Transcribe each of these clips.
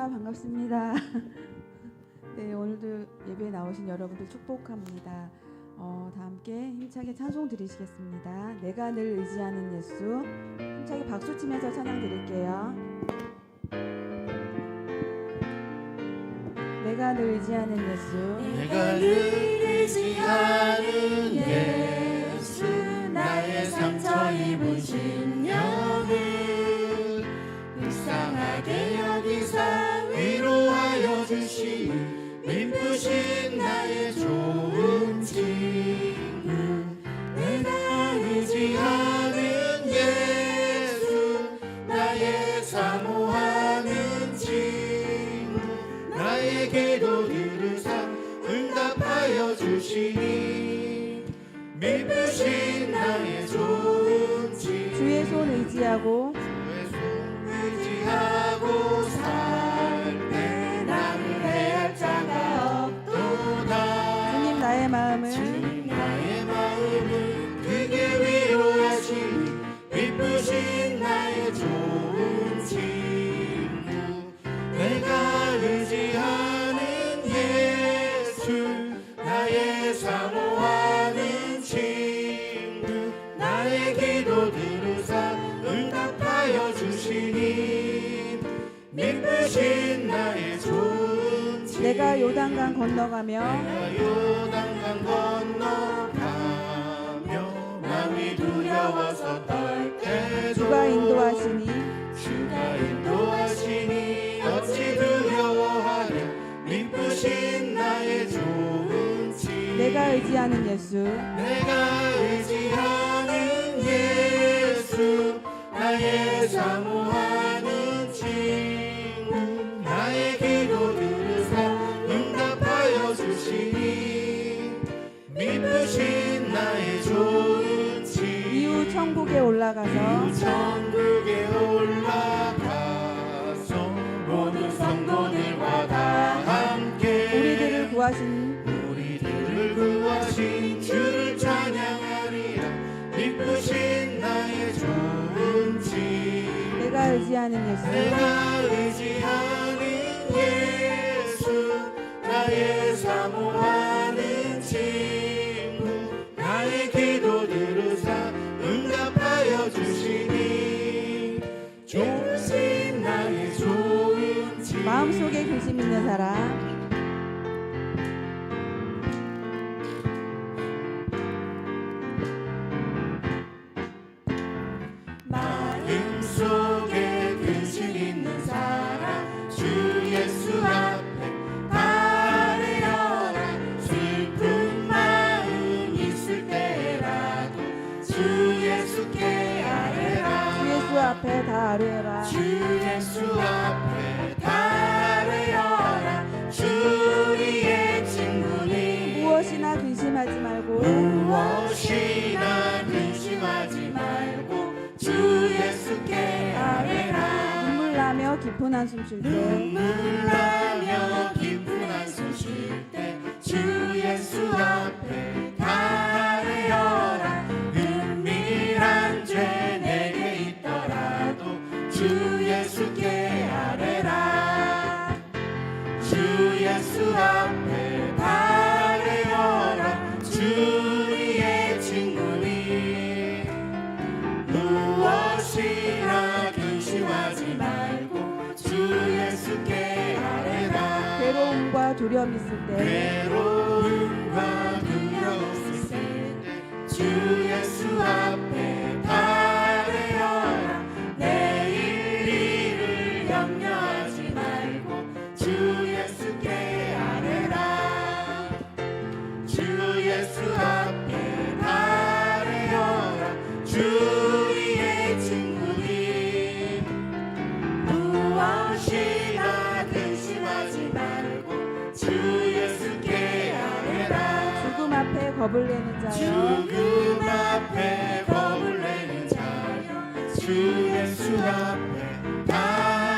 반갑습니다. 네, 오늘도 예배에 나오신 여러분들 축복합니다. 다 함께 힘차게 찬송 드리시겠습니다. 내가 늘 의지하는 예수. 힘차게 박수 치면서 찬양 드릴게요. 내가 늘 의지하는 예수. 내가 늘 의지하는 예수. 나의 상처 입은 심령을 불쌍하게 여기사 위로하여 주시니 미쁘신 나의 좋은 친구. 내가 의지하는 예수. 나의 사모하는 친구. 나의 기도 들으사 응답하여 주시니 미쁘신 나의 좋은 친구. 주의 손 의지하고 살 때 나를 해할 자가 없도다. 주님 나의 마음을 크게 위로하시니 미쁘신 나의 좋은 친구. 내가 의지하는 예수. 나의 사모하는 친구. 나의 기도 들으사 응답하여 주시니 미쁘신 나의 좋은 친구. 내가 요단강 건너가며 요단강 건너가며 마음이 두려워서 떨 때도 주가 인도하시니 어찌 두려워하랴. 미쁘신 나의 좋은 친구. 내가 의지하는 예수. 내가 의지하는 예수. 나의 사모하는 친구. 나의 기도 들으사 응답하여 주시니 미쁘신 나의 좋은 친구. 이후 천국에 올라가서 천국에 올라가서 모든 성도들과 다 함께 우리들을 구하신 주를 찬양하리라. 미쁘신 나의 좋은 친구. 내가 의지하는 예수. 내가 의지하는 예수. 나의 사모하는 친구. 나의 기도 들으사 응답하여 주시니 좋으신 나의 좋은 친구. 마음속에 근심 있는 사람. 마음속에 근심 있는 사람 주 예수 앞에 아뢰어라. 슬픈 마음 있을 때라도 주 예수께 아뢰라. 주 예수 앞에 다 아뢰라. 주 예수 앞에 다 아뢰어라. 주 우리의 친구니 무엇이나 근심하지 말고 무엇이나 근심하지 말고 주 예수께 아뢰라. 눈물 나며 깊은 한숨 쉴 때 눈물 나며 깊은 한숨 쉴 때 주 예수 앞에 다 아뢰어라. 은밀한 죄 내게 있더라도 주 예수께 아뢰라. 주 예수 앞에 다 아뢰어라. 주 우리의 친구니 무엇이나 근심하지 말고 주 예수께 아뢰라. 괴로움과 두려움 있을 때 괴로움과 두려움 있을 때 주 예수 앞에 다 아뢰어라. 내일 일을 염려하지 말고 주 예수께 아뢰라. 주 예수 앞에 다 아뢰어라. 주 우리의 친구니 무엇이나 근심하지 말고 주 예수께 아뢰라. 죽음 앞에 겁을 내는 자여 죽음 앞에 겁을 내는 자여 주 예수 앞에 다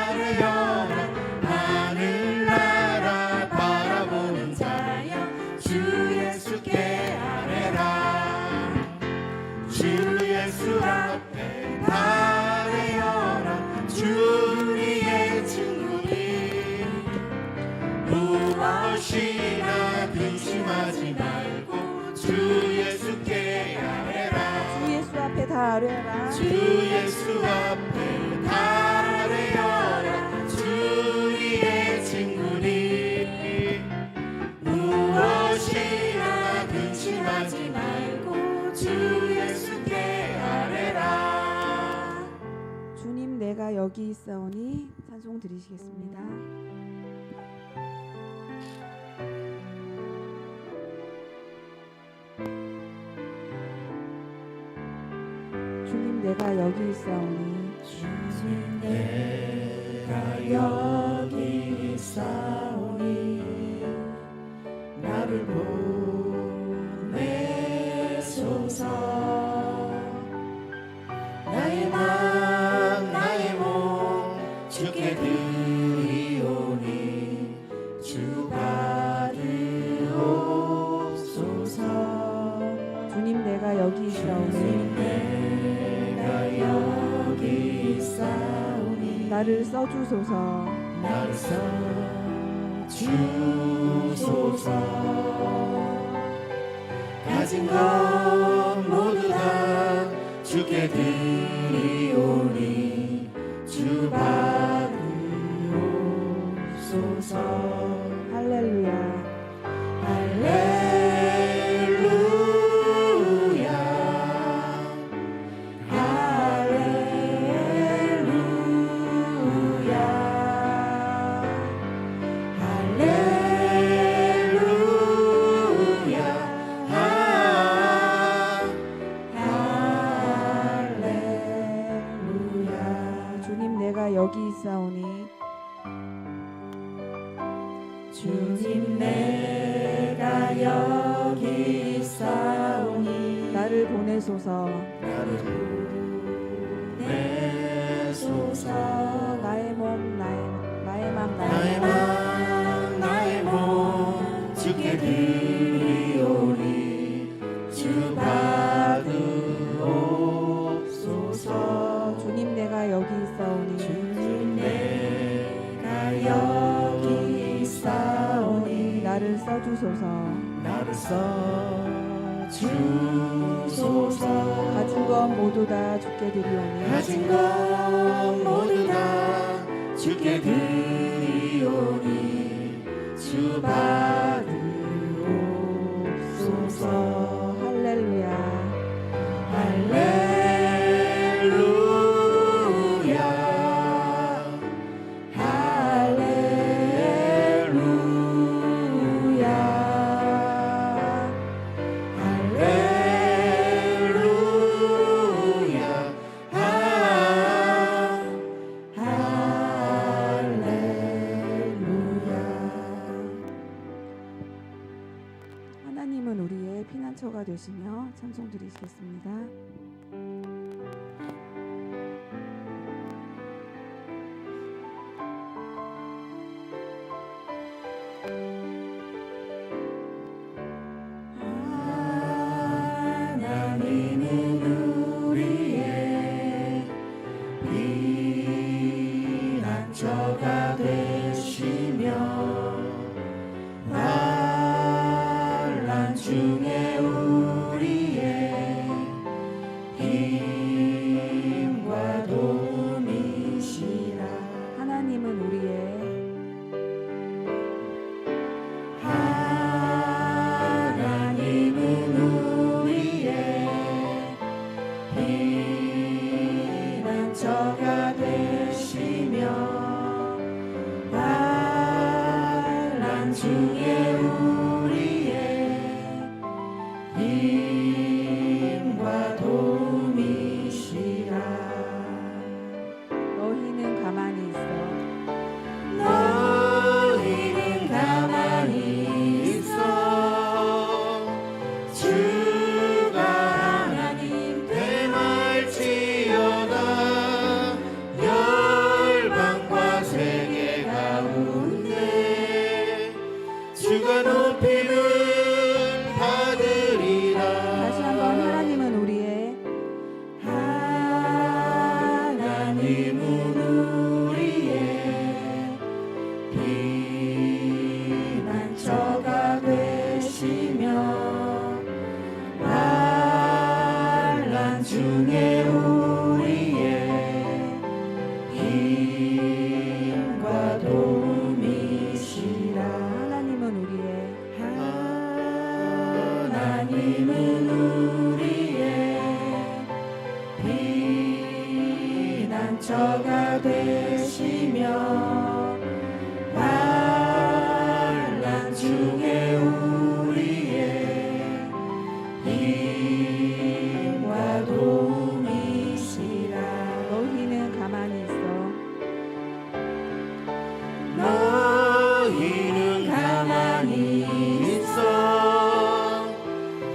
아뢰어라. 하늘나라 바라보는 자여 주 예수께 아뢰라. 주 예수 앞에 다 아뢰어라. 주 우리의 친구니 아뢰라 주 예수 앞에 아뢰어라. 주의 친구니 무엇이나 근심하지 말고 주 예수께 아뢰라. 주님 내가 여기 있사오니 찬송 드리시겠습니다. 주님 내가 여기 있사오니 주님 내가 여기 있사오니 나를 보내소서. 나의 맘 나의 몸 주께 드리오니 주 받으옵소서. 주님 내가 여기 있사오니 내가 여기 있사오니 나를 써주소서. 나를 써주소서. 가진 것 모두 다 주께 드리오니 주 받으옵소서. 할렐루야 할렐루야 할렐루야 할렐루야 할렐루야. 주님 내가 여기 있사오니 주님 내가 여기 있사오니 나를 보내소서. 나를 보내소서. 나의 몸 나의 맘 나의 맘 나의 몸 주께 드리오니 주 받으옵소서. 주님 내가 여기 있사오니 주님 내가 여기 있사오니 나를 써주소서. 나를 써주소서. 가진 것 모두 다 주께 드리오니 가진 것 모두 다 주께 드리오니 주 받으옵소서. 할렐루야 할렐루야 할렐루야 할렐루야 할렐루야. 하나님은 우리의 피난처가 되시며 찬송 드리시겠습니다. 하나님은 우리의 피난처가 되시며 환난 중에 우리의 힘과 도움이시라. 하나님은 우리의 하나님은 우리의 피난처가 되시며 환난 중에 우리의 힘과 도움이시라. 너희는 가만히 있어 너희는 가만히 있어. 주가 하나님 대말지어다. 열방과 세계 가운데 주가 높임을 받으리라. 다시 한번 하나님은 우리의 하나님은 우리의 피난처가 되시며 환난 중에 저가 되시며 환난 중에 우리의 힘과 도움이시라. 너희는 가만히 있어. 너희는 가만히 있어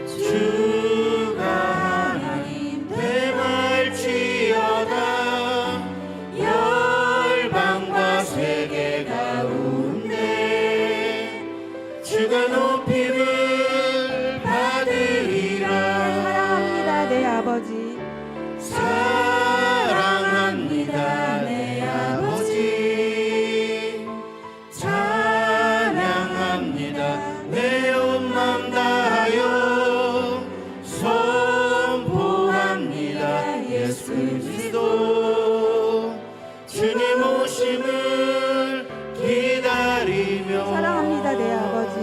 주가 하나님 대말지어다. 열방과 세계 가운데 주가 높임을 받으리라. 사랑합니다, 내 아버지. 사랑합니다 내 아버지. 찬양합니다 내 온 맘 다하여 선포합니다 예수 그리스도. 주님 오심을 기다리며 사랑합니다, 내 아버지.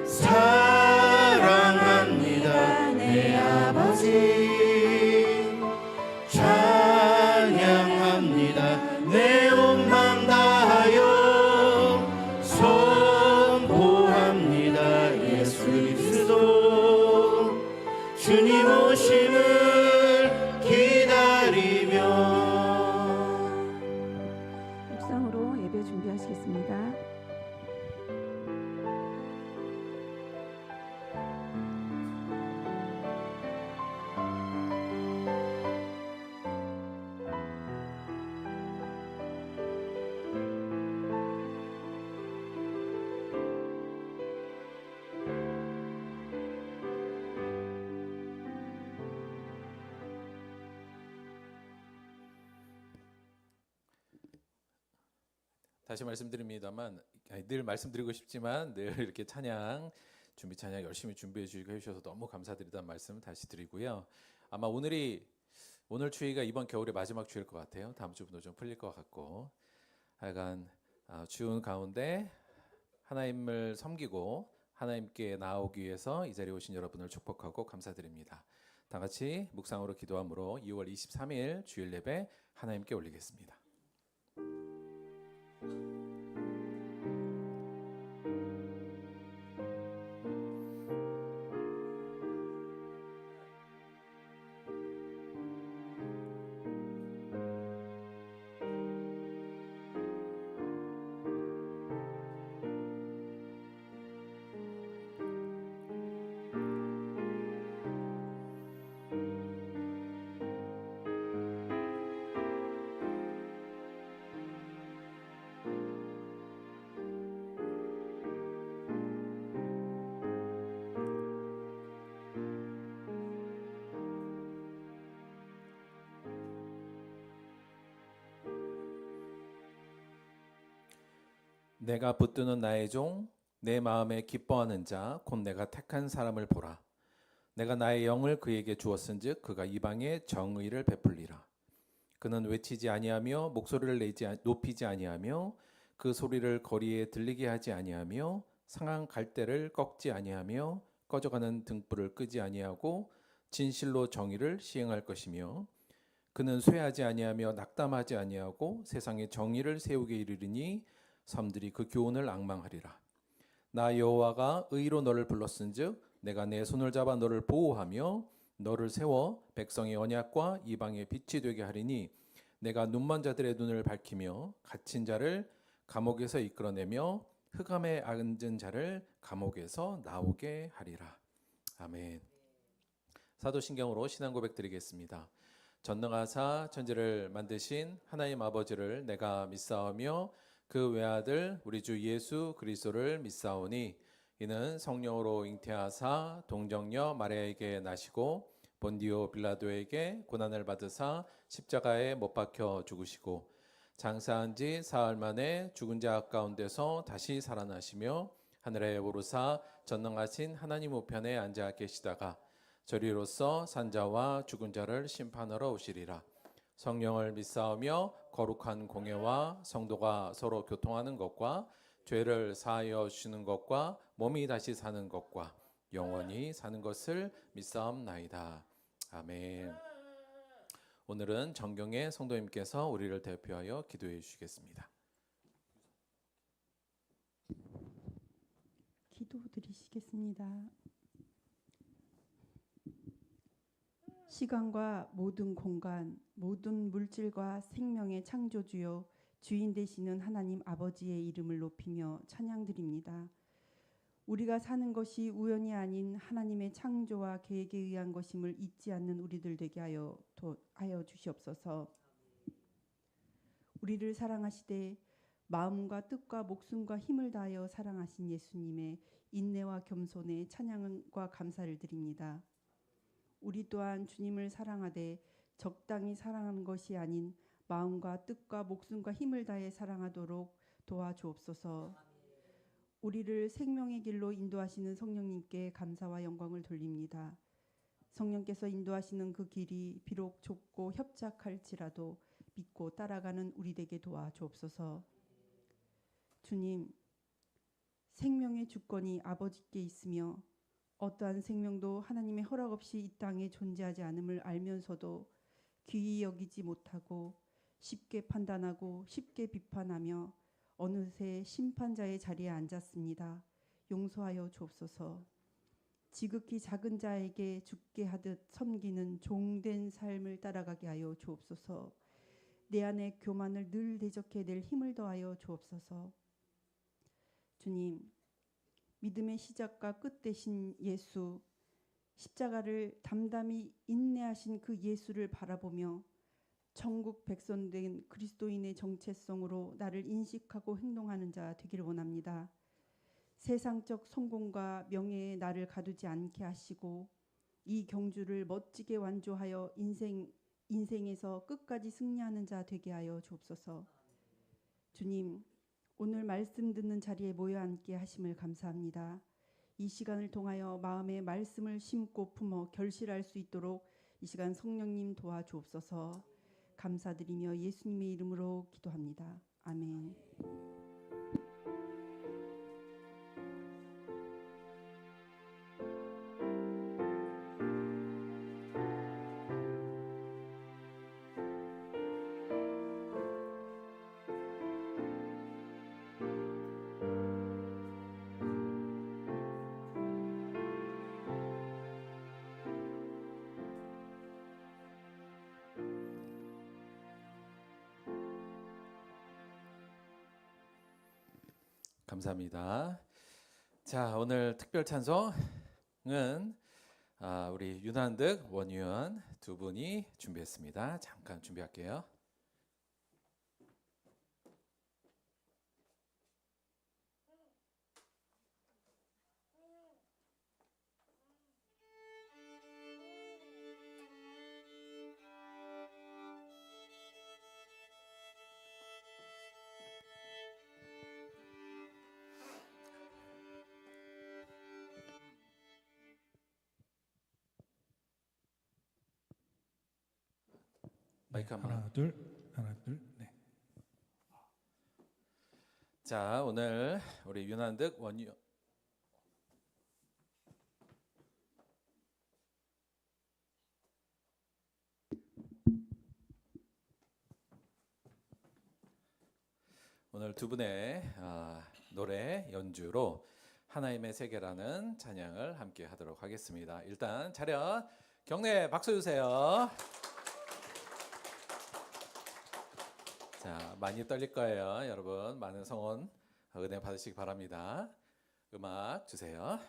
사랑합니다 내 아버지. 찬양합니다 내 온 맘 다하여 선포합니다 예수 그리스도. 주님 오심을 기다리며. 묵상으로 예배 준비하시겠습니다. 다시 말씀드립니다만, 늘 말씀드리고 싶지만 늘 이렇게 찬양 준비 찬양 열심히 준비해 주시고 해주셔서 너무 감사드리다는 말씀 다시 드리고요. 아마 오늘 추위가 이번 겨울의 마지막 추위일 것 같아요. 다음 주부터 좀 풀릴 것 같고, 하여간 추운 가운데 하나님을 섬기고 하나님께 나아오기 위해서 이 자리에 오신 여러분을 축복하고 감사드립니다. 다 같이 묵상으로 기도함으로 2월 23일 주일 예배 하나님께 올리겠습니다. 내가 붙드는 나의 종, 내 마음에 기뻐하는 자, 곧 내가 택한 사람을 보라. 내가 나의 영을 그에게 주었은즉 그가 이방에 정의를 베풀리라. 그는 외치지 아니하며 목소리를 높이지 아니하며 그 소리를 거리에 들리게 하지 아니하며 상한 갈대를 꺾지 아니하며 꺼져가는 등불을 끄지 아니하고 진실로 정의를 시행할 것이며 그는 쇠하지 아니하며 낙담하지 아니하고 세상에 정의를 세우게 이르리니 섬들이 그 교훈을 앙망하리라. 나 여호와가 의로 너를 불렀은즉 내가 내 손을 잡아 너를 보호하며 너를 세워 백성의 언약과 이방의 빛이 되게 하리니 내가 눈먼 자들의 눈을 밝히며 갇힌 자를 감옥에서 이끌어내며 흑암에 앉은 자를 감옥에서 나오게 하리라. 아멘. 사도신경으로 신앙 고백 드리겠습니다. 전능하사 천지를 만드신 하나님 아버지를 내가 믿사오며 그 외아들 우리 주 예수 그리스도를 믿사오니 이는 성령으로 잉태하사 동정녀 마리아에게 나시고 본디오 빌라도에게 고난을 받으사 십자가에 못 박혀 죽으시고 장사한 지 사흘 만에 죽은 자 가운데서 다시 살아나시며 하늘에 오르사 전능하신 하나님 우편에 앉아 계시다가 저리로서 산자와 죽은 자를 심판하러 오시리라. 성령을 믿사오며 거룩한 공예와 성도가 서로 교통하는 것과 죄를 사하여 주시는 것과 몸이 다시 사는 것과 영원히 사는 것을 믿사옵나이다. 아멘. 오늘은 정경의 성도님께서 우리를 대표하여 기도해 주시겠습니다. 기도드리시겠습니다. 시간과 모든 공간, 모든 물질과 생명의 창조주요 주인 되시는 하나님 아버지의 이름을 높이며 찬양드립니다. 우리가 사는 것이 우연이 아닌 하나님의 창조와 계획에 의한 것임을 잊지 않는 우리들 되게 하여 주시옵소서. 우리를 사랑하시되 마음과 뜻과 목숨과 힘을 다하여 사랑하신 예수님의 인내와 겸손에 찬양과 감사를 드립니다. 우리 또한 주님을 사랑하되 적당히 사랑하는 것이 아닌 마음과 뜻과 목숨과 힘을 다해 사랑하도록 도와주옵소서. 우리를 생명의 길로 인도하시는 성령님께 감사와 영광을 돌립니다. 성령께서 인도하시는 그 길이 비록 좁고 협착할지라도 믿고 따라가는 우리 되게 도와주옵소서. 주님, 생명의 주권이 아버지께 있으며 어떠한 생명도 하나님의 허락 없이 이 땅에 존재하지 않음을 알면서도 귀히 여기지 못하고 쉽게 판단하고 쉽게 비판하며 어느새 심판자의 자리에 앉았습니다. 용서하여 주옵소서. 지극히 작은 자에게 죽게 하듯 섬기는 종된 삶을 따라가게 하여 주옵소서. 내 안에 교만을 늘 대적해 낼 힘을 더하여 주옵소서. 주님, 믿음의 시작과 끝 되신 예수, 십자가를 담담히 인내하신 그 예수를 바라보며 천국 백성된 그리스도인의 정체성으로 나를 인식하고 행동하는 자 되기를 원합니다. 세상적 성공과 명예에 나를 가두지 않게 하시고 이 경주를 멋지게 완주하여 인생에서 끝까지 승리하는 자 되게 하여 주옵소서. 주님, 오늘 말씀 듣는 자리에 모여 앉게 하심을 감사합니다. 이 시간을 통하여 마음에 말씀을 심고 품어 결실할 수 있도록 이 시간 성령님 도와주옵소서. 감사드리며 예수님의 이름으로 기도합니다. 아멘. 감사합니다. 자, 오늘 특별 찬송은 우리 윤한득, 원유연 두 분이 준비했습니다. 잠깐 준비할게요. 마이크 한번. 하나 둘 네. 자, 오늘 우리 윤한득, 원유 오늘 두 분의 노래 연주로 하나님의 세계라는 찬양을 함께 하도록 하겠습니다. 일단 차렷 경례 박수 주세요. 자, 많이 떨릴 거예요. 여러분 많은 성원 은혜 받으시기 바랍니다. 음악 주세요.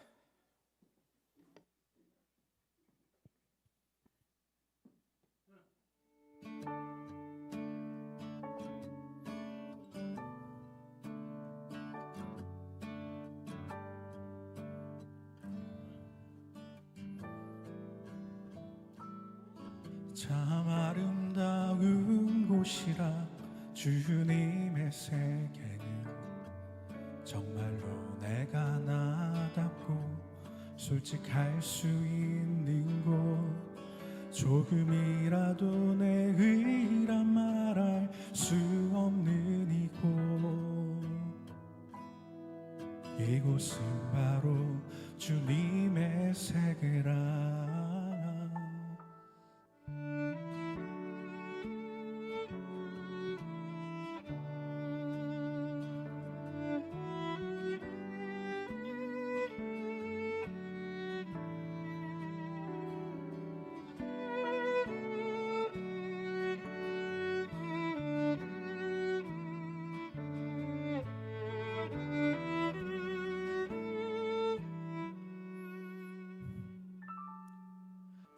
참 아름다운 곳이라 주님의 세계는 정말로 내가 나답고 솔직할 수 있는 곳 조금이라도 내 의란 말할 수 없는 이곳은 바로 주님의 세계라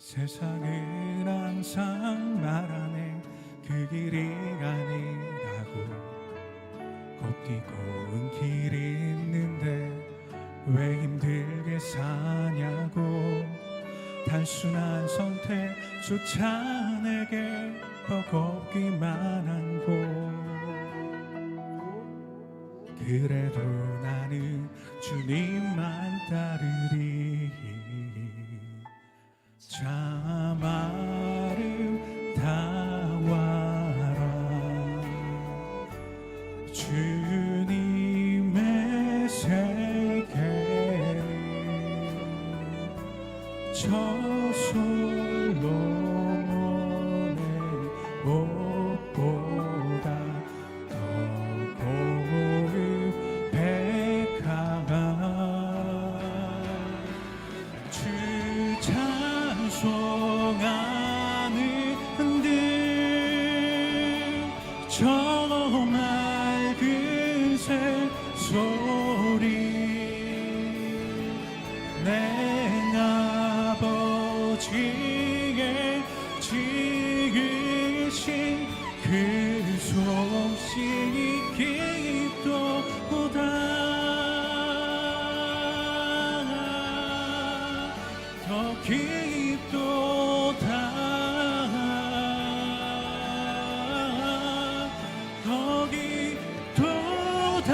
세상은 항상 말하네 그 길이 아니라고. 곱디 고운 길이 있는데 왜 힘들게 사냐고. 단순한 선택조차 내게 버겁기만 한 곳. 그래도 나는 주님만 따르리. 참 아름다워라 주님의 세계를. 저 솔로몬의 옷보다 더 고운 백합. 주 찬송하는 듯 저 맑은 새소리. 내 아버지의 지으신 그 솜씨이 기도보다 더 깊도다. 더 깊도다.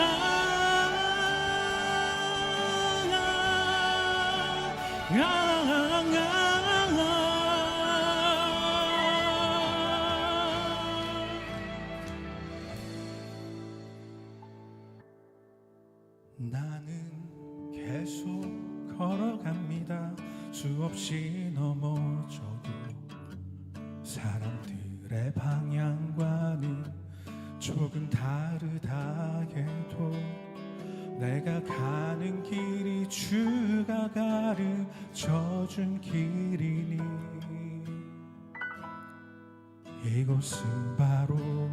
나는 계속 걸어갑니다. 수없이 넘어져도 사람들의 방향과는 조금 다르다 해도 내가 가는 길이 주가 가르쳐준 길이니. 이곳은 바로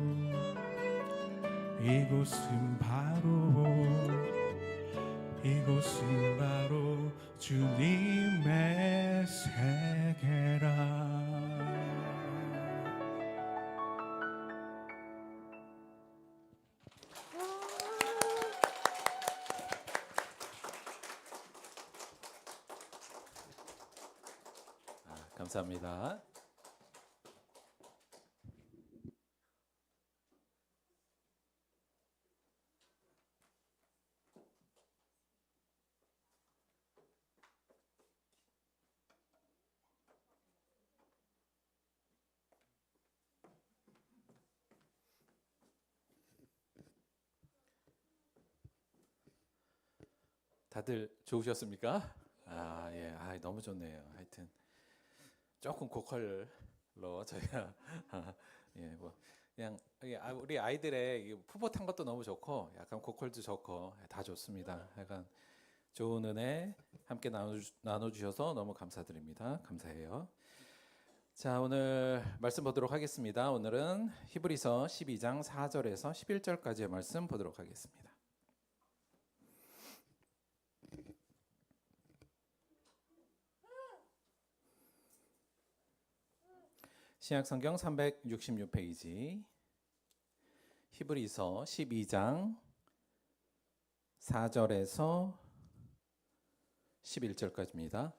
주님의 세계라. 감사합니다. 다들 좋으셨습니까? 예, 너무 좋네요. 하여튼 조금 고퀄로 저희가 예, 뭐 그냥 우리 아이들의 풋풋한 것도 너무 좋고, 약간 고퀄도 좋고 다 좋습니다. 약간 좋은 은혜 함께 나눠주셔서 너무 감사드립니다. 감사해요. 자, 오늘 말씀 보도록 하겠습니다. 오늘은 히브리서 12장 4절에서 11절까지의 말씀 보도록 하겠습니다. 신약성경 366페이지 히브리서 12장 4절에서 11절까지입니다.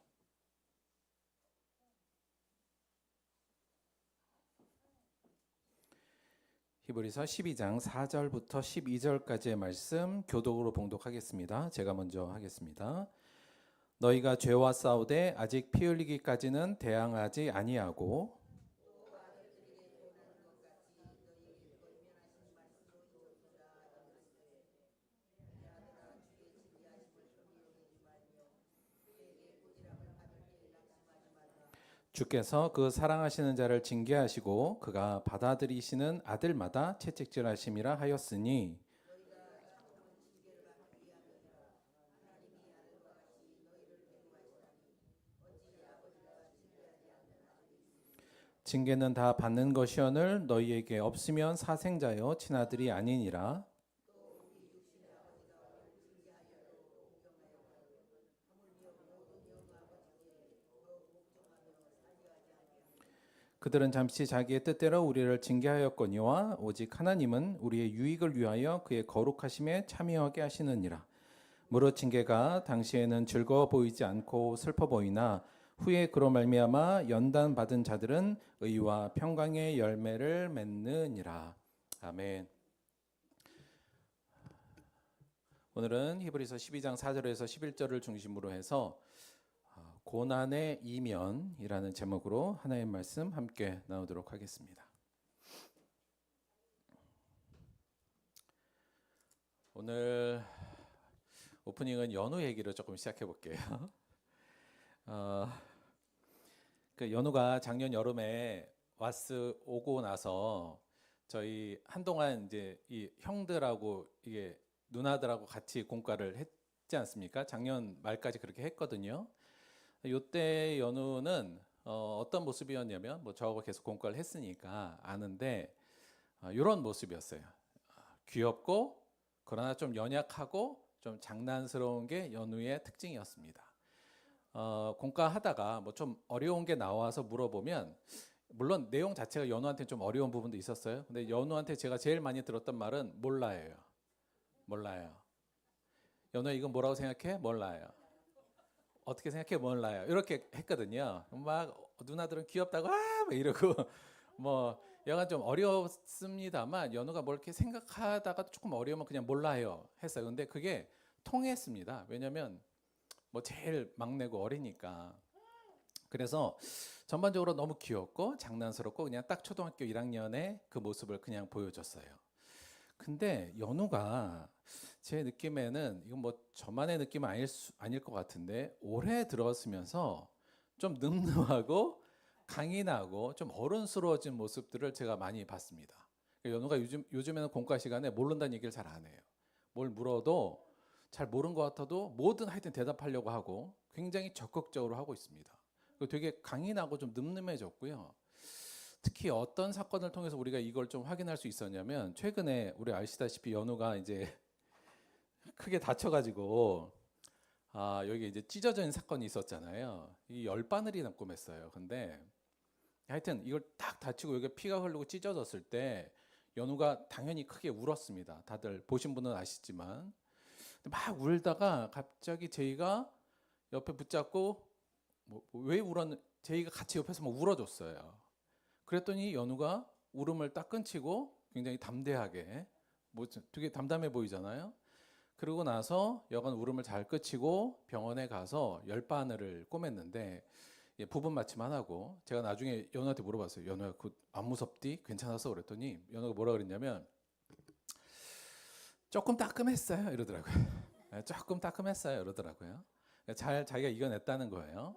히브리서 12장 4절부터 12절까지의 말씀 교독으로 봉독하겠습니다. 제가 먼저 하겠습니다. 너희가 죄와 싸우되 아직 피 흘리기까지는 대항하지 아니하고 주께서 그 사랑하시는 자를 징계하시고 그가 받아들이시는 아들마다 채찍질하심이라 하였으니 징계는 다 받는 것이오늘 너희에게 없으면 사생자여 친아들이 아니니라. 그들은 잠시 자기의 뜻대로 우리를 징계하였거니와 오직 하나님은 우리의 유익을 위하여 그의 거룩하심에 참여하게 하시느니라. 무릇 징계가 당시에는 즐거워 보이지 않고 슬퍼 보이나 후에 그로 말미암아 연단 받은 자들은 의와 평강의 열매를 맺느니라. 아멘. 오늘은 히브리서 12장 4절에서 11절을 중심으로 해서 고난의 이면이라는 제목으로 하나님의 말씀 함께 나누도록 하겠습니다. 오늘 오프닝은 연우 얘기로 조금 시작해 볼게요. 그 연우가 작년 여름에 와스 오고 나서 저희 한동안 이제 이 형들하고 이게 누나들하고 같이 공과를 했지 않습니까? 작년 말까지 그렇게 했거든요. 요때 연우는 어떤 모습이었냐면 뭐 저하고 계속 공과를 했으니까 아는데 이런 모습이었어요. 귀엽고 그러나 좀 연약하고 좀 장난스러운 게 연우의 특징이었습니다. 공과 하다가 뭐 좀 어려운 게 나와서 물어보면 물론 내용 자체가 연우한테 좀 어려운 부분도 있었어요. 근데 연우한테 제가 제일 많이 들었던 말은 몰라요. 몰라요. 연우야 이건 뭐라고 생각해? 몰라요. 어떻게 생각해? 몰라요. 이렇게 했거든요. 막 누나들은 귀엽다고 막 이러고 뭐 약간 좀 어렵습니다만 연우가 뭘 이렇게 생각하다가 조금 어려우면 그냥 몰라요 했어요. 근데 그게 통했습니다. 왜냐면 뭐 제일 막내고 어리니까. 그래서 전반적으로 너무 귀엽고 장난스럽고 그냥 딱 초등학교 1학년의 그 모습을 그냥 보여줬어요. 근데 연우가 제 느낌에는 이건 뭐 저만의 느낌은 아닐 것 같은데 올해 들어서면서 좀 늠름하고 강인하고 좀 어른스러워진 모습들을 제가 많이 봤습니다. 연우가 요즘에는 공과 시간에 모른다는 얘기를 잘 안 해요. 뭘 물어도 잘 모른 것 같아도 뭐든 하여튼 대답하려고 하고 굉장히 적극적으로 하고 있습니다. 그리고 되게 강인하고 좀 늠름해졌고요. 특히 어떤 사건을 통해서 우리가 이걸 좀 확인할 수 있었냐면 최근에 우리 아시다시피 연우가 이제 크게 다쳐가지고 여기 이제 찢어진 사건이 있었잖아요. 이 열바늘이 났고 맸어요. 근데 하여튼 이걸 딱 다치고 여기 피가 흐르고 찢어졌을 때 연우가 당연히 크게 울었습니다. 다들 보신 분은 아시지만 막 울다가 갑자기 제이가 옆에 붙잡고 왜 울었는? 제이가 같이 옆에서 막 울어줬어요. 그랬더니 연우가 울음을 딱 끊치고 굉장히 담대하게 뭐 되게 담담해 보이잖아요. 그러고 나서 여간 울음을 잘 그치고 병원에 가서 열바늘을 꿰맸는데 부분 마취만 하고 제가 나중에 연우한테 물어봤어요. 연우야 그 안 무섭디? 괜찮았어? 그랬더니 연우가 뭐라 그랬냐면 조금 따끔했어요 이러더라고요. 조금 따끔했어요 이러더라고요. 잘 자기가 이겨냈다는 거예요.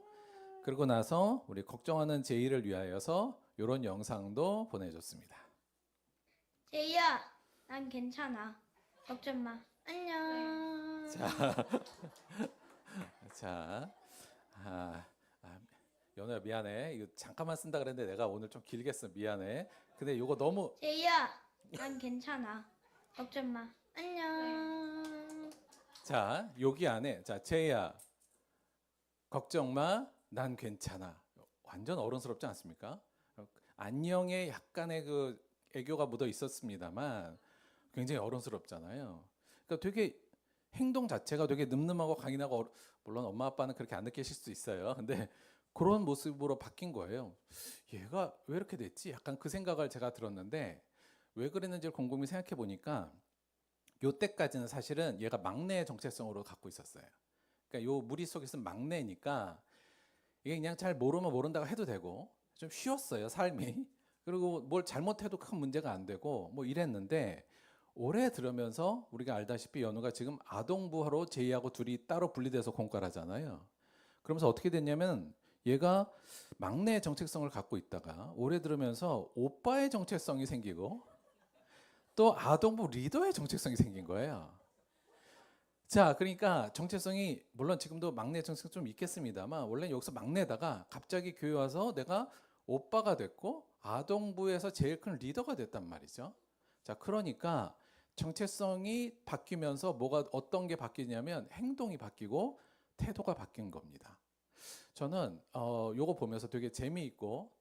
그러고 나서 우리 걱정하는 제이를 위하여서 이런 영상도 보내줬습니다. 제이야, 난 괜찮아. 걱정 마. 안녕. 자, 연우야 미안해. 이거 잠깐만 쓴다 그랬는데 내가 오늘 좀 길게 써 미안해. 근데 이거 너무 제이야, 난 괜찮아. 걱정 마. 안녕. 자 여기 안에 자 제이야 걱정 마. 난 괜찮아. 완전 어른스럽지 않습니까? 안녕에 약간의 그 애교가 묻어 있었습니다만 굉장히 어른스럽잖아요. 그러니까 되게 행동 자체가 되게 늠름하고 강인하고 물론 엄마 아빠는 그렇게 안 느끼실 수도 있어요. 근데 그런 모습으로 바뀐 거예요. 얘가 왜 이렇게 됐지? 약간 그 생각을 제가 들었는데 왜 그랬는지를 곰곰이 생각해 보니까 요때까지는 사실은 얘가 막내의 정체성으로 갖고 있었어요. 그러니까 요 무리 속에서는 막내니까 이게 그냥 잘 모르면 모른다고 해도 되고 좀 쉬웠어요 삶이. 그리고 뭘 잘못해도 큰 문제가 안 되고 뭐 이랬는데 올해 들으면서 우리가 알다시피 연우가 지금 아동부하로 제이하고 둘이 따로 분리돼서 공과를 하잖아요. 그러면서 어떻게 됐냐면 얘가 막내의 정체성을 갖고 있다가 올해 들으면서 오빠의 정체성이 생기고 또 아동부 리더의 정체성이 생긴 거예요. 자, 그러니까 정체성이 물론 지금도 막내 정체성 좀 있겠습니다만 원래 여기서 막내다가 갑자기 교회 와서 내가 오빠가 됐고 아동부에서 제일 큰 리더가 됐단 말이죠. 자, 그러니까 정체성이 바뀌면서 어떤 게 바뀌냐면 행동이 바뀌고 태도가 바뀐 겁니다. 저는 요거 보면서 되게 재미있고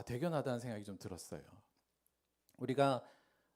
대견하다는 생각이 좀 들었어요. 우리가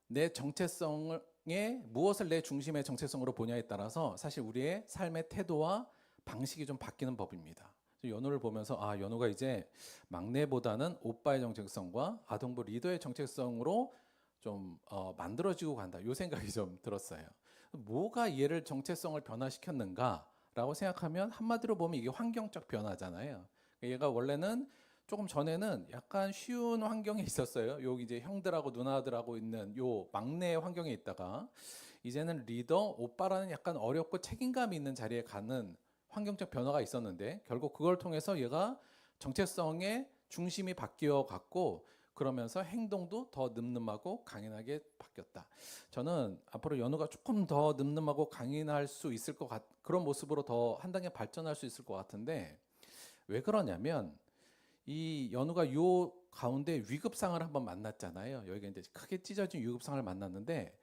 내 정체성에 무엇을 내 중심의 정체성으로 보냐에 따라서 사실 우리의 삶의 태도와 방식이 좀 바뀌는 법입니다. 연우를 보면서 연우가 이제 막내보다는 오빠의 정체성과 아동부 리더의 정체성으로 좀 만들어지고 간다. 이 생각이 좀 들었어요. 뭐가 얘를 정체성을 변화시켰는가라고 생각하면 한마디로 보면 이게 환경적 변화잖아요. 얘가 원래는 조금 전에는 약간 쉬운 환경에 있었어요. 여기 이제 형들하고 누나들하고 있는 요 막내 환경에 있다가 이제는 리더, 오빠라는 약간 어렵고 책임감 있는 자리에 가는 환경적 변화가 있었는데 결국 그걸 통해서 얘가 정체성의 중심이 바뀌어 갔고 그러면서 행동도 더 늠름하고 강인하게 바뀌었다. 저는 앞으로 연우가 조금 더 늠름하고 강인할 수 있을 그런 모습으로 더 한 단계 발전할 수 있을 것 같은데 왜 그러냐면 이 연우가 요 가운데 위급상을 한번 만났잖아요. 여기가 이제 크게 찢어진 위급상을 만났는데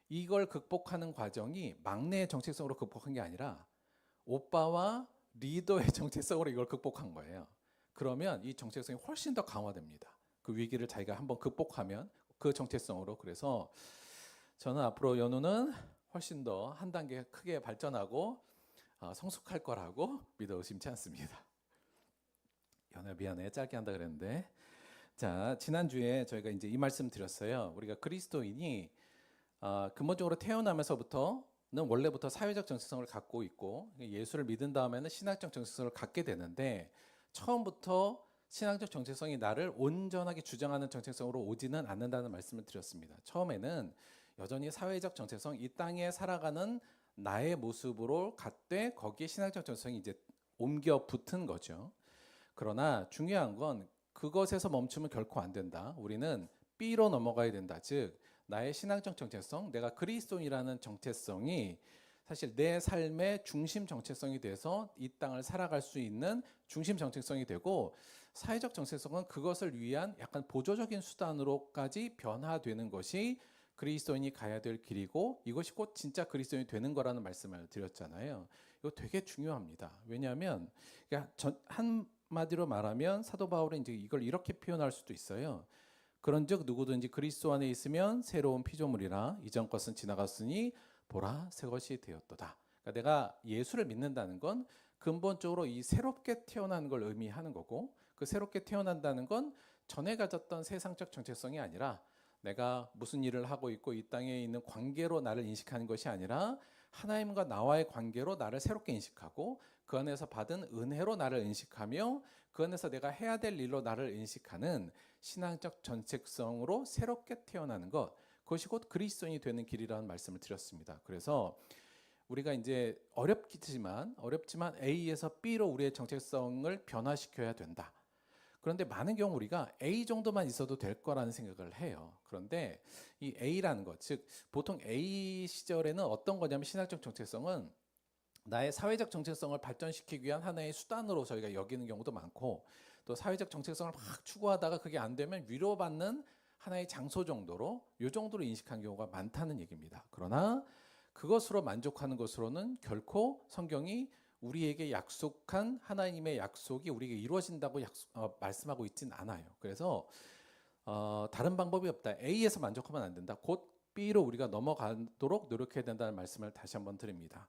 이걸 극복하는 과정이 막내의 정체성으로 극복한 게 아니라 오빠와 리더의 정체성으로 이걸 극복한 거예요. 그러면 이 정체성이 훨씬 더 강화됩니다. 그 위기를 자기가 한번 극복하면 그 정체성으로. 그래서 저는 앞으로 연우는 훨씬 더 한 단계 크게 발전하고 성숙할 거라고 믿어 의심치 않습니다. 연우야 미안해 짧게 한다 그랬는데 자 지난주에 저희가 이제 이 말씀 드렸어요. 우리가 그리스도인이 근본적으로 태어나면서부터는 원래부터 사회적 정체성을 갖고 있고 예수를 믿은 다음에는 신학적 정체성을 갖게 되는데 처음부터 신학적 정체성이 나를 온전하게 주장하는 정체성으로 오지는 않는다는 말씀을 드렸습니다. 처음에는 여전히 사회적 정체성, 이 땅에 살아가는 나의 모습으로 갖되 거기에 신학적 정체성이 이제 옮겨 붙은 거죠. 그러나 중요한 건 그것에서 멈추면 결코 안 된다. 우리는 B로 넘어가야 된다. 즉 나의 신앙적 정체성, 내가 그리스도인이라는 정체성이 사실 내 삶의 중심 정체성이 돼서 이 땅을 살아갈 수 있는 중심 정체성이 되고 사회적 정체성은 그것을 위한 약간 보조적인 수단으로까지 변화되는 것이 그리스도인이 가야 될 길이고 이것이 곧 진짜 그리스도인이 되는 거라는 말씀을 드렸잖아요. 이거 되게 중요합니다. 왜냐하면 한마디로 말하면 사도 바울은 이제 이걸 이렇게 표현할 수도 있어요. 그런즉 누구든지 그리스도 안에 있으면 새로운 피조물이라 이전 것은 지나갔으니 보라 새 것이 되었도다. 그러니까 내가 예수를 믿는다는 건 근본적으로 이 새롭게 태어나는 걸 의미하는 거고 그 새롭게 태어난다는 건 전에 가졌던 세상적 정체성이 아니라 내가 무슨 일을 하고 있고 이 땅에 있는 관계로 나를 인식하는 것이 아니라 하나님과 나와의 관계로 나를 새롭게 인식하고 그 안에서 받은 은혜로 나를 인식하며 그 안에서 내가 해야 될 일로 나를 인식하는 신앙적 정체성으로 새롭게 태어나는 것, 그것이 곧 그리스도인이 되는 길이라는 말씀을 드렸습니다. 그래서 우리가 이제 어렵지만 A에서 B로 우리의 정체성을 변화시켜야 된다. 그런데 많은 경우 우리가 A 정도만 있어도 될 거라는 생각을 해요. 그런데 이 A라는 것, 즉 보통 A 시절에는 어떤 거냐면 신학적 정체성은 나의 사회적 정체성을 발전시키기 위한 하나의 수단으로 저희가 여기는 경우도 많고 또 사회적 정체성을 막 추구하다가 그게 안 되면 위로받는 하나의 장소 정도로 이 정도로 인식한 경우가 많다는 얘기입니다. 그러나 그것으로 만족하는 것으로는 결코 성경이 우리에게 약속한 하나님의 약속이 우리에게 이루어진다고 말씀하고 있진 않아요. 그래서 다른 방법이 없다. A에서 만족하면 안 된다. 곧 B로 우리가 넘어가도록 노력해야 된다는 말씀을 다시 한번 드립니다.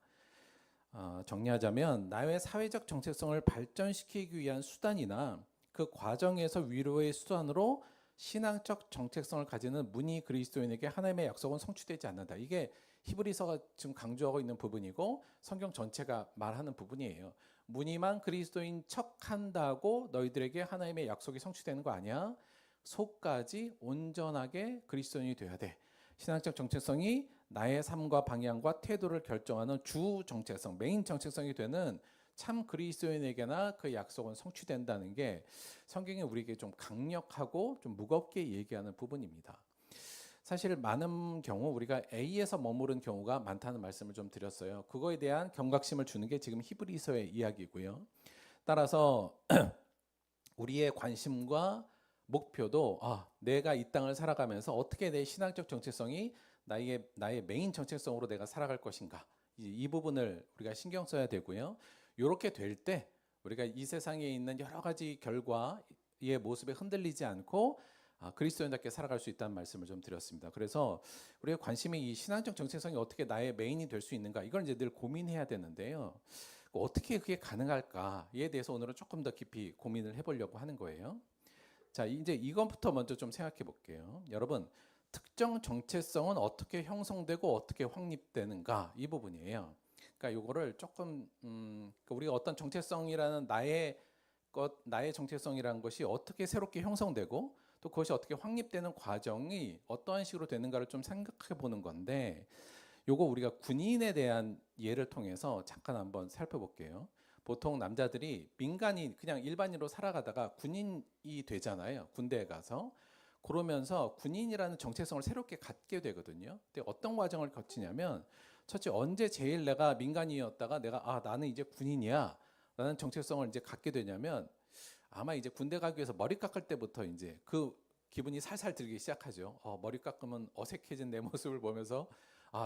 정리하자면 나의 사회적 정체성을 발전시키기 위한 수단이나 그 과정에서 위로의 수단으로 신앙적 정체성을 가지는 무늬 그리스도인에게 하나님의 약속은 성취되지 않는다. 이게 히브리서가 지금 강조하고 있는 부분이고 성경 전체가 말하는 부분이에요. 무늬만 그리스도인 척한다고 너희들에게 하나님의 약속이 성취되는 거 아니야? 속까지 온전하게 그리스도인이 돼야 돼. 신앙적 정체성이 나의 삶과 방향과 태도를 결정하는 주 정체성, 메인 정체성이 되는 참 그리스도인에게나 그 약속은 성취된다는 게 성경이 우리에게 좀 강력하고 좀 무겁게 얘기하는 부분입니다. 사실 많은 경우 우리가 A에서 머무른 경우가 많다는 말씀을 좀 드렸어요. 그거에 대한 경각심을 주는 게 지금 히브리서의 이야기고요. 따라서 우리의 관심과 목표도 내가 이 땅을 살아가면서 어떻게 내 신앙적 정체성이 나의 메인 정체성으로 내가 살아갈 것인가, 이 부분을 우리가 신경 써야 되고요. 이렇게 될 때 우리가 이 세상에 있는 여러 가지 결과, 자기의 모습에 흔들리지 않고 그리스도인답게 살아갈 수 있다는 말씀을 좀 드렸습니다. 그래서 우리의 관심이 이 신앙적 정체성이 어떻게 나의 메인이 될 수 있는가, 이걸 이제 늘 고민해야 되는데요. 어떻게 그게 가능할까에 대해서 오늘은 조금 더 깊이 고민을 해보려고 하는 거예요. 자, 이제 이것부터 먼저 좀 생각해 볼게요. 여러분, 특정 정체성은 어떻게 형성되고 어떻게 확립되는가, 이 부분이에요. 그러니까 요거를 조금 우리가 어떤 정체성이라는 나의 정체성이라는 것이 어떻게 새롭게 형성되고 또 그것이 어떻게 확립되는 과정이 어떠한 식으로 되는가를 좀 생각해 보는 건데, 요거 우리가 군인에 대한 예를 통해서 잠깐 한번 살펴볼게요. 보통 남자들이 민간인, 그냥 일반인으로 살아가다가 군인이 되잖아요. 군대에 가서. 그러면서 군인이라는 정체성을 새롭게 갖게 되거든요. 근데 어떤 과정을 거치냐면, 첫째, 언제 제일 내가 민간인이었다가 내가 나는 이제 군인이야 라는 정체성을 이제 갖게 되냐면, 아마 이제 군대 가기 위해서 머리 깎을 때부터 이제 그 기분이 살살 들기 시작하죠. 머리 깎으면 어색해진 내 모습을 보면서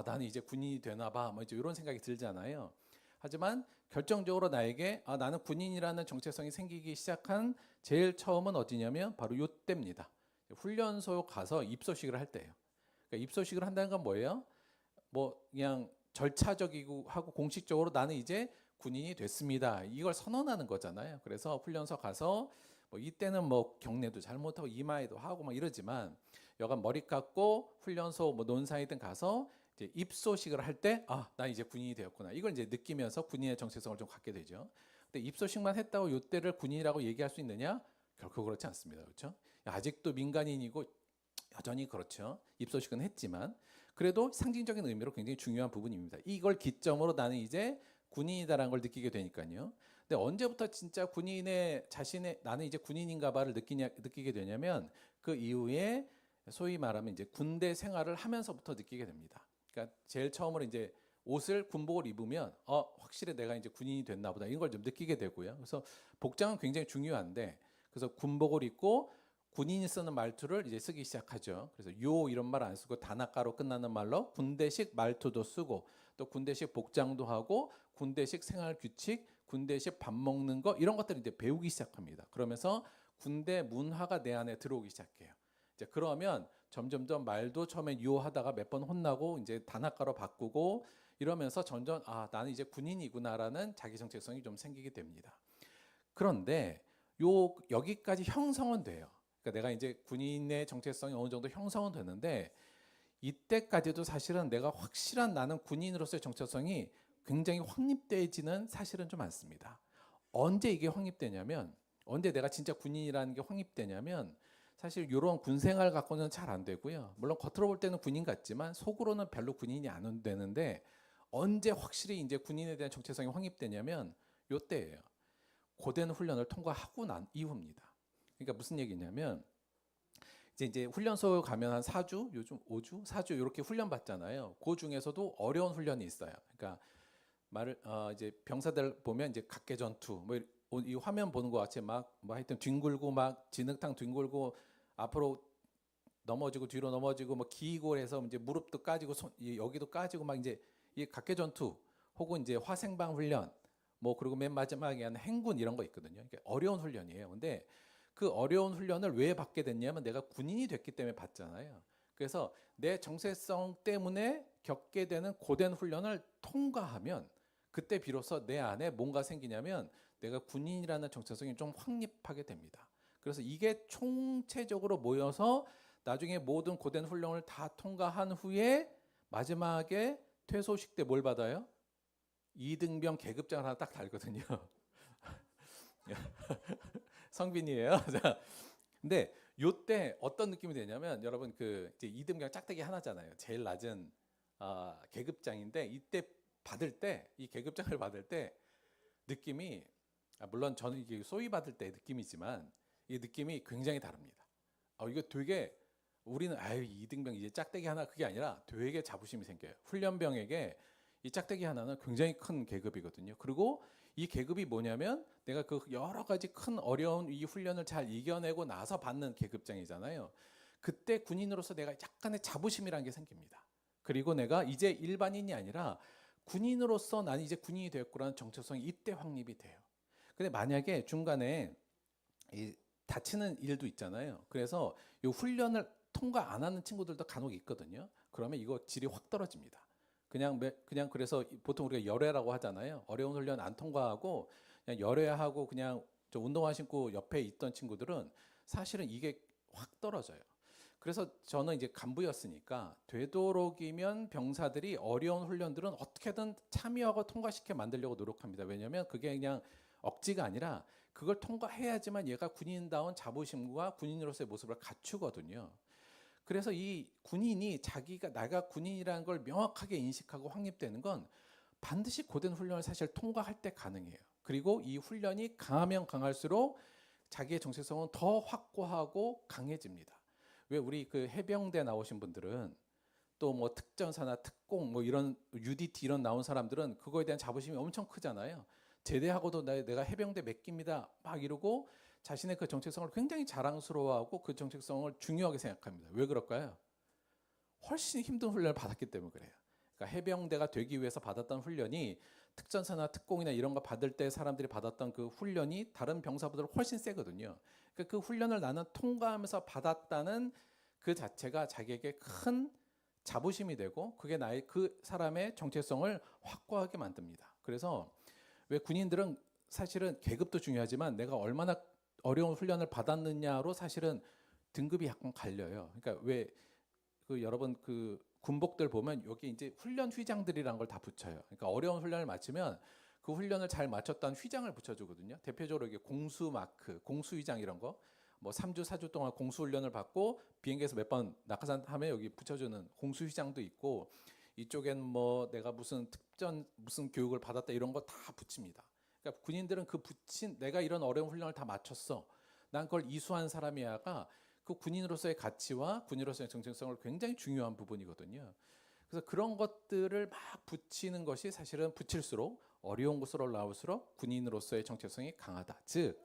나는 이제 군인이 되나 봐, 뭐 이제 이런 생각이 들잖아요. 하지만 결정적으로 나에게 나는 군인이라는 정체성이 생기기 시작한 제일 처음은 어디냐면 바로 요때입니다. 훈련소 가서 입소식을 할 때예요. 그러니까 입소식을 한다는 건 뭐예요? 뭐 그냥 절차적이고 하고 공식적으로 나는 이제 군인이 됐습니다, 이걸 선언하는 거잖아요. 그래서 훈련소 가서 뭐 이때는 뭐 경례도 잘못하고 이마에도 하고 막 이러지만, 여간 머리 깎고 훈련소 뭐 논사이든 가서 이제 입소식을 할 때 나 이제 군인이 되었구나, 이걸 이제 느끼면서 군인의 정체성을 좀 갖게 되죠. 근데 입소식만 했다고 요때를 군인이라고 얘기할 수 있느냐? 결코 그렇지 않습니다. 그렇죠? 아직도 민간인이고 여전히 그렇죠. 입소식은 했지만 그래도 상징적인 의미로 굉장히 중요한 부분입니다. 이걸 기점으로 나는 이제 군인이다라는 걸 느끼게 되니까요. 근데 언제부터 진짜 군인의 자신의 나는 이제 군인인가봐를 느끼게 되냐면, 그 이후에 소위 말하면 이제 군대 생활을 하면서부터 느끼게 됩니다. 그러니까 제일 처음으로 이제 옷을 군복을 입으면 확실히 내가 이제 군인이 됐나 보다, 이런 걸 좀 느끼게 되고요. 그래서 복장은 굉장히 중요한데, 그래서 군복을 입고 군인이 쓰는 말투를 이제 쓰기 시작하죠. 그래서 요 이런 말 안 쓰고 다나카로 끝나는 말로 군대식 말투도 쓰고, 또 군대식 복장도 하고 군대식 생활 규칙, 군대식 밥 먹는 거, 이런 것들을 이제 배우기 시작합니다. 그러면서 군대 문화가 내 안에 들어오기 시작해요. 이제 그러면 점점점 말도 처음에 유하다가 몇 번 혼나고 이제 다나카로 바꾸고 이러면서 점점 나는 이제 군인이구나라는 자기 정체성이 좀 생기게 됩니다. 그런데 여기까지 형성은 돼요. 그러니까 내가 이제 군인의 정체성이 어느 정도 형성은 되는데, 이때까지도 사실은 내가 확실한 나는 군인으로서의 정체성이 굉장히 확립되지는 사실은 좀 않습니다. 언제 이게 확립되냐면, 언제 내가 진짜 군인이라는 게 확립되냐면, 사실 이런 군생활 갖고는 잘 안 되고요. 물론 겉으로 볼 때는 군인 같지만 속으로는 별로 군인이 안 되는데, 언제 확실히 이제 군인에 대한 정체성이 확립되냐면 요때예요. 고된 훈련을 통과하고 난 이후입니다. 그러니까 무슨 얘기냐면, 이제 훈련소 가면 한 4주, 요즘 5주, 4주 이렇게 훈련 받잖아요. 그 중에서도 어려운 훈련이 있어요. 그러니까 이제 병사들 보면 이제 각계 전투, 뭐 이 화면 보는 것 같이 뭐 하여튼 뒹굴고 막 진흙탕 뒹굴고 앞으로 넘어지고 뒤로 넘어지고 뭐 기고 해서 이제 무릎도 까지고 여기도 까지고 막 이제 이 각계 전투 혹은 이제 화생방 훈련, 뭐 그리고 맨 마지막에 하는 행군, 이런 거 있거든요. 그러니까 어려운 훈련이에요. 근데 그 어려운 훈련을 왜 받게 됐냐면 내가 군인이 됐기 때문에 받잖아요. 그래서 내 정체성 때문에 겪게 되는 고된 훈련을 통과하면 그때 비로소 내 안에 뭔가 생기냐면 내가 군인이라는 정체성이 좀 확립하게 됩니다. 그래서 이게 총체적으로 모여서 나중에 모든 고된 훈련을 다 통과한 후에 마지막에 퇴소식 때 뭘 받아요? 이등병 계급장을 하나 딱 달거든요. 성빈이에요. 자, 근데 요때 어떤 느낌이 되냐면, 여러분 이제 이등병 짝대기 하나잖아요. 제일 낮은 계급장인데, 이때 받을 때, 이 계급장을 받을 때 느낌이, 물론 저는 이게 소위 받을 때 느낌이지만 이 느낌이 굉장히 다릅니다. 이거 되게, 우리는 이등병 이제 짝대기 하나, 그게 아니라 되게 자부심이 생겨요. 훈련병에게 이 짝대기 하나는 굉장히 큰 계급이거든요. 그리고 이 계급이 뭐냐면 내가 그 여러 가지 큰 어려운 이 훈련을 잘 이겨내고 나서 받는 계급장이잖아요. 그때 군인으로서 내가 약간의 자부심이라는 게 생깁니다. 그리고 내가 이제 일반인이 아니라 군인으로서 난 이제 군인이 되었구라는 정체성이 이때 확립이 돼요. 근데 만약에 중간에 다치는 일도 있잖아요. 그래서 이 훈련을 통과 안 하는 친구들도 간혹 있거든요. 그러면 이거 질이 확 떨어집니다. 그냥 그래서 보통 우리가 열애라고 하잖아요. 어려운 훈련 안 통과하고 그냥 열애하고 그냥 저 운동화 신고 옆에 있던 친구들은 사실은 이게 확 떨어져요. 그래서 저는 이제 간부였으니까 되도록이면 병사들이 어려운 훈련들은 어떻게든 참여하고 통과시켜 만들려고 노력합니다. 왜냐하면 그게 그냥 억지가 아니라 그걸 통과해야지만 얘가 군인다운 자부심과 군인으로서의 모습을 갖추거든요. 그래서 이 군인이 자기가 내가 군인이라는 걸 명확하게 인식하고 확립되는 건 반드시 고된 훈련을 사실 통과할 때 가능해요. 그리고 이 훈련이 강하면 강할수록 자기의 정체성은 더 확고하고 강해집니다. 왜 우리 그 해병대 나오신 분들은 또 뭐 특전사나 특공 뭐 이런 UDT 이런 나온 사람들은 그거에 대한 자부심이 엄청 크잖아요. 제대하고도 내가 해병대 몇 기입니다 막 이러고 자신의 그 정체성을 굉장히 자랑스러워하고 그 정체성을 중요하게 생각합니다. 왜 그럴까요? 훨씬 힘든 훈련을 받았기 때문에 그래요. 그러니까 해병대가 되기 위해서 받았던 훈련이 특전사나 특공이나 이런 거 받을 때 사람들이 받았던 그 훈련이 다른 병사보다 훨씬 세거든요. 그러니까 그 훈련을 나는 통과하면서 받았다는 그 자체가 자기에게 큰 자부심이 되고 그게 나의 그 사람의 정체성을 확고하게 만듭니다. 그래서 왜 군인들은 사실은 계급도 중요하지만 내가 얼마나 어려운 훈련을 받았느냐로 사실은 등급이 약간 갈려요. 그러니까 왜 그 여러분 그 군복들 보면 여기 이제 훈련 휘장들이라는 걸 다 붙여요. 그러니까 어려운 훈련을 마치면 그 훈련을 잘 마쳤다는 휘장을 붙여주거든요. 대표적으로 이게 공수 마크, 공수 휘장 이런 거. 뭐 3주, 4주 동안 공수 훈련을 받고 비행기에서 몇 번 낙하산 하면 여기 붙여주는 공수 휘장도 있고 이쪽엔 뭐 내가 무슨 특전 무슨 교육을 받았다 이런 거 다 붙입니다. 그러니까 군인들은 그 붙인 내가 이런 어려운 훈련을 다 마쳤어. 난 그걸 이수한 사람이야가 그 군인으로서의 가치와 군인으로서의 정체성을 굉장히 중요한 부분이거든요. 그래서 그런 것들을 막 붙이는 것이 사실은 붙일수록 어려운 곳으로 올라올수록 군인으로서의 정체성이 강하다. 즉,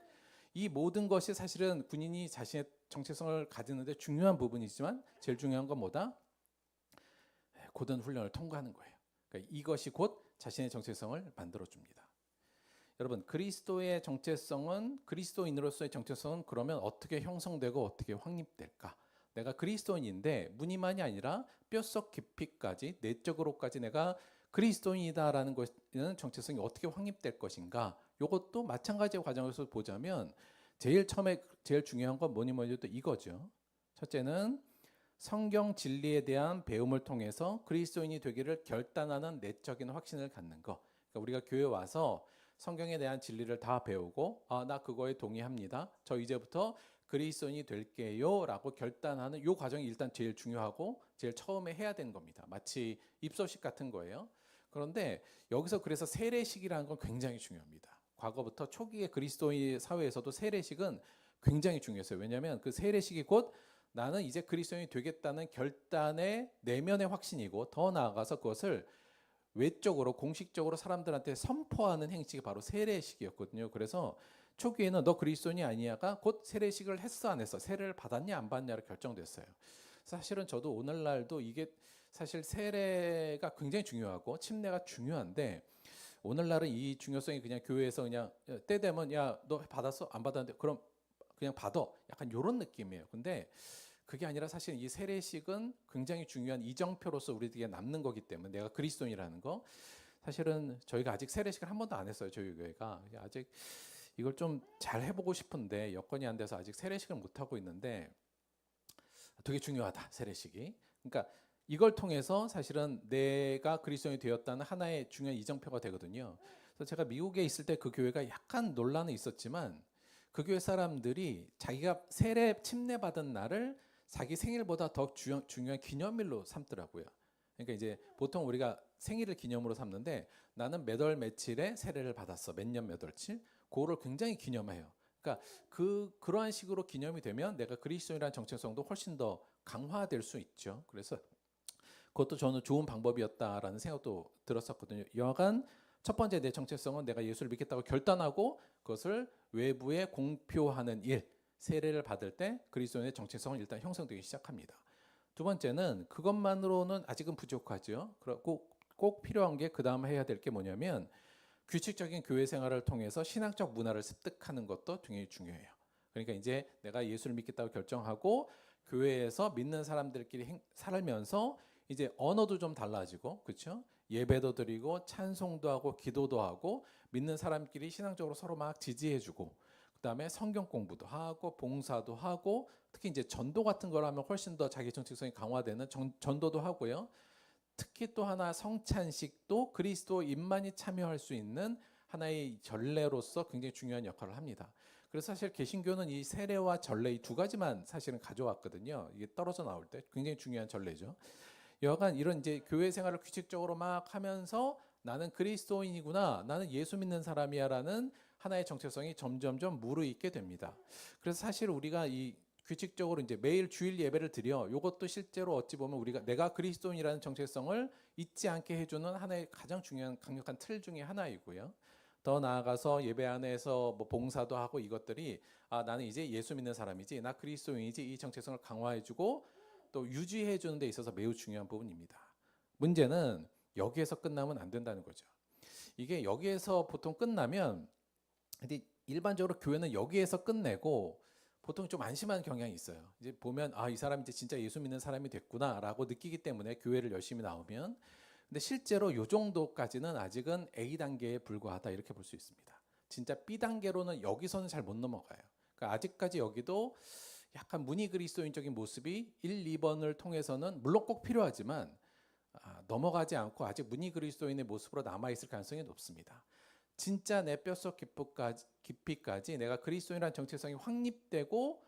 이 모든 것이 사실은 군인이 자신의 정체성을 가지는데 중요한 부분이지만 제일 중요한 건 뭐다? 고된 훈련을 통과하는 거예요. 그러니까 이것이 곧 자신의 정체성을 만들어줍니다. 여러분, 그리스도의 정체성은 그리스도인으로서의 정체성은 그러면 어떻게 형성되고 어떻게 확립될까? 내가 그리스도인인데 무늬만이 아니라 뼛속 깊이까지 내적으로까지 내가 그리스도인이다라는 것은 정체성이 어떻게 확립될 것인가? 이것도 마찬가지의 과정에서 보자면 제일 처음에 제일 중요한 건 뭐니 해도 이거죠. 첫째는 성경 진리에 대한 배움을 통해서 그리스도인이 되기를 결단하는 내적인 확신을 갖는 거. 그러니까 우리가 교회 와서 성경에 대한 진리를 다 배우고 나 그거에 동의합니다. 저 이제부터 그리스도인이 될게요 라고 결단하는 이 과정이 일단 제일 중요하고 제일 처음에 해야 되는 겁니다. 마치 입소식 같은 거예요. 그런데 여기서 그래서 세례식이라는 건 굉장히 중요합니다. 과거부터 초기의 그리스도인 사회에서도 세례식은 굉장히 중요했어요. 왜냐하면 그 세례식이 곧 나는 이제 그리스도인이 되겠다는 결단의 내면의 확신이고 더 나아가서 그것을 외적으로 공식적으로 사람들한테 선포하는 행식이 바로 세례식이었거든요. 그래서 초기에는 너 그리스도인이 아니야가 곧 세례식을 했어 안 했어, 세례를 받았냐 안 받냐로 결정됐어요. 사실은 저도 오늘날도 이게 사실 세례가 굉장히 중요하고 침례가 중요한데 오늘날은 이 중요성이 그냥 교회에서 그냥 때 되면 야 너 받았어 안 받았는데 그럼 그냥 받아 약간 이런 느낌이에요. 근데 그게 아니라 사실 이 세례식은 굉장히 중요한 이정표로서 우리에게 남는 거기 때문에 내가 그리스도인이라는 거 사실은 저희가 아직 세례식을 한 번도 안 했어요. 저희 교회가 아직 이걸 좀 잘 해보고 싶은데 여건이 안 돼서 아직 세례식을 못 하고 있는데 되게 중요하다 세례식이. 그러니까 이걸 통해서 사실은 내가 그리스도인이 되었다는 하나의 중요한 이정표가 되거든요. 그래서 제가 미국에 있을 때 그 교회가 약간 논란은 있었지만 그 교회 사람들이 자기가 세례 침례 받은 날을 자기 생일보다 더 중요한 기념일로 삼더라고요. 그러니까 이제 보통 우리가 생일을 기념으로 삼는데 나는 몇 월 며칠에 세례를 받았어. 몇 년 몇 월칠. 그거를 굉장히 기념해요. 그러니까 그러한 식으로 기념이 되면 내가 그리스도인이라는 정체성도 훨씬 더 강화될 수 있죠. 그래서 그것도 저는 좋은 방법이었다라는 생각도 들었었거든요. 여하간 첫 번째 내 정체성은 내가 예수를 믿겠다고 결단하고 그것을 외부에 공표하는 일, 세례를 받을 때 그리스도인의 정체성은 일단 형성되기 시작합니다. 두 번째는 그것만으로는 아직은 부족하죠. 그리고 꼭 필요한 게 그 다음 해야 될 게 뭐냐면 규칙적인 교회 생활을 통해서 신학적 문화를 습득하는 것도 굉장히 중요해요. 그러니까 이제 내가 예수를 믿겠다고 결정하고 교회에서 믿는 사람들끼리 살면서 이제 언어도 좀 달라지고, 그렇죠? 예배도 드리고 찬송도 하고 기도도 하고 믿는 사람끼리 신앙적으로 서로 막 지지해주고, 그다음에 성경 공부도 하고 봉사도 하고, 특히 이제 전도 같은 걸 하면 훨씬 더 자기 정체성이 강화되는 전도도 하고요. 특히 또 하나 성찬식도 그리스도인만이 참여할 수 있는 하나의 전례로서 굉장히 중요한 역할을 합니다. 그래서 사실 개신교는 이 세례와 전례 이 두 가지만 사실은 가져왔거든요. 이게 떨어져 나올 때 굉장히 중요한 전례죠. 여하간 이런 이제 교회 생활을 규칙적으로 막 하면서 나는 그리스도인이구나, 나는 예수 믿는 사람이야라는 하나의 정체성이 점점점 무르익게 됩니다. 그래서 사실 우리가 이 규칙적으로 이제 매일 주일 예배를 드려, 이것도 실제로 어찌 보면 우리가 내가 그리스도인이라는 정체성을 잊지 않게 해주는 하나의 가장 중요한 강력한 틀 중에 하나이고요. 더 나아가서 예배 안에서 뭐 봉사도 하고 이것들이 나는 이제 예수 믿는 사람이지, 나 그리스도인이지, 이 정체성을 강화해주고 또 유지해주는 데 있어서 매우 중요한 부분입니다. 문제는 여기에서 끝나면 안 된다는 거죠. 이게 여기에서 보통 끝나면, 근데 일반적으로 교회는 여기에서 끝내고 보통 좀 안심하는 경향이 있어요. 이제 보면 이 사람이 이제 진짜 예수 믿는 사람이 됐구나라고 느끼기 때문에 교회를 열심히 나오면, 근데 실제로 이 정도까지는 아직은 A 단계에 불과하다, 이렇게 볼 수 있습니다. 진짜 B 단계로는 여기서는 잘 못 넘어가요. 그러니까 아직까지 여기도 약간 무늬 그리스도인적인 모습이 1, 2번을 통해서는 물론 꼭 필요하지만 넘어가지 않고 아직 무늬 그리스도인의 모습으로 남아있을 가능성이 높습니다. 진짜 내 뼛속 깊이까지 내가 그리스도인이라는 정체성이 확립되고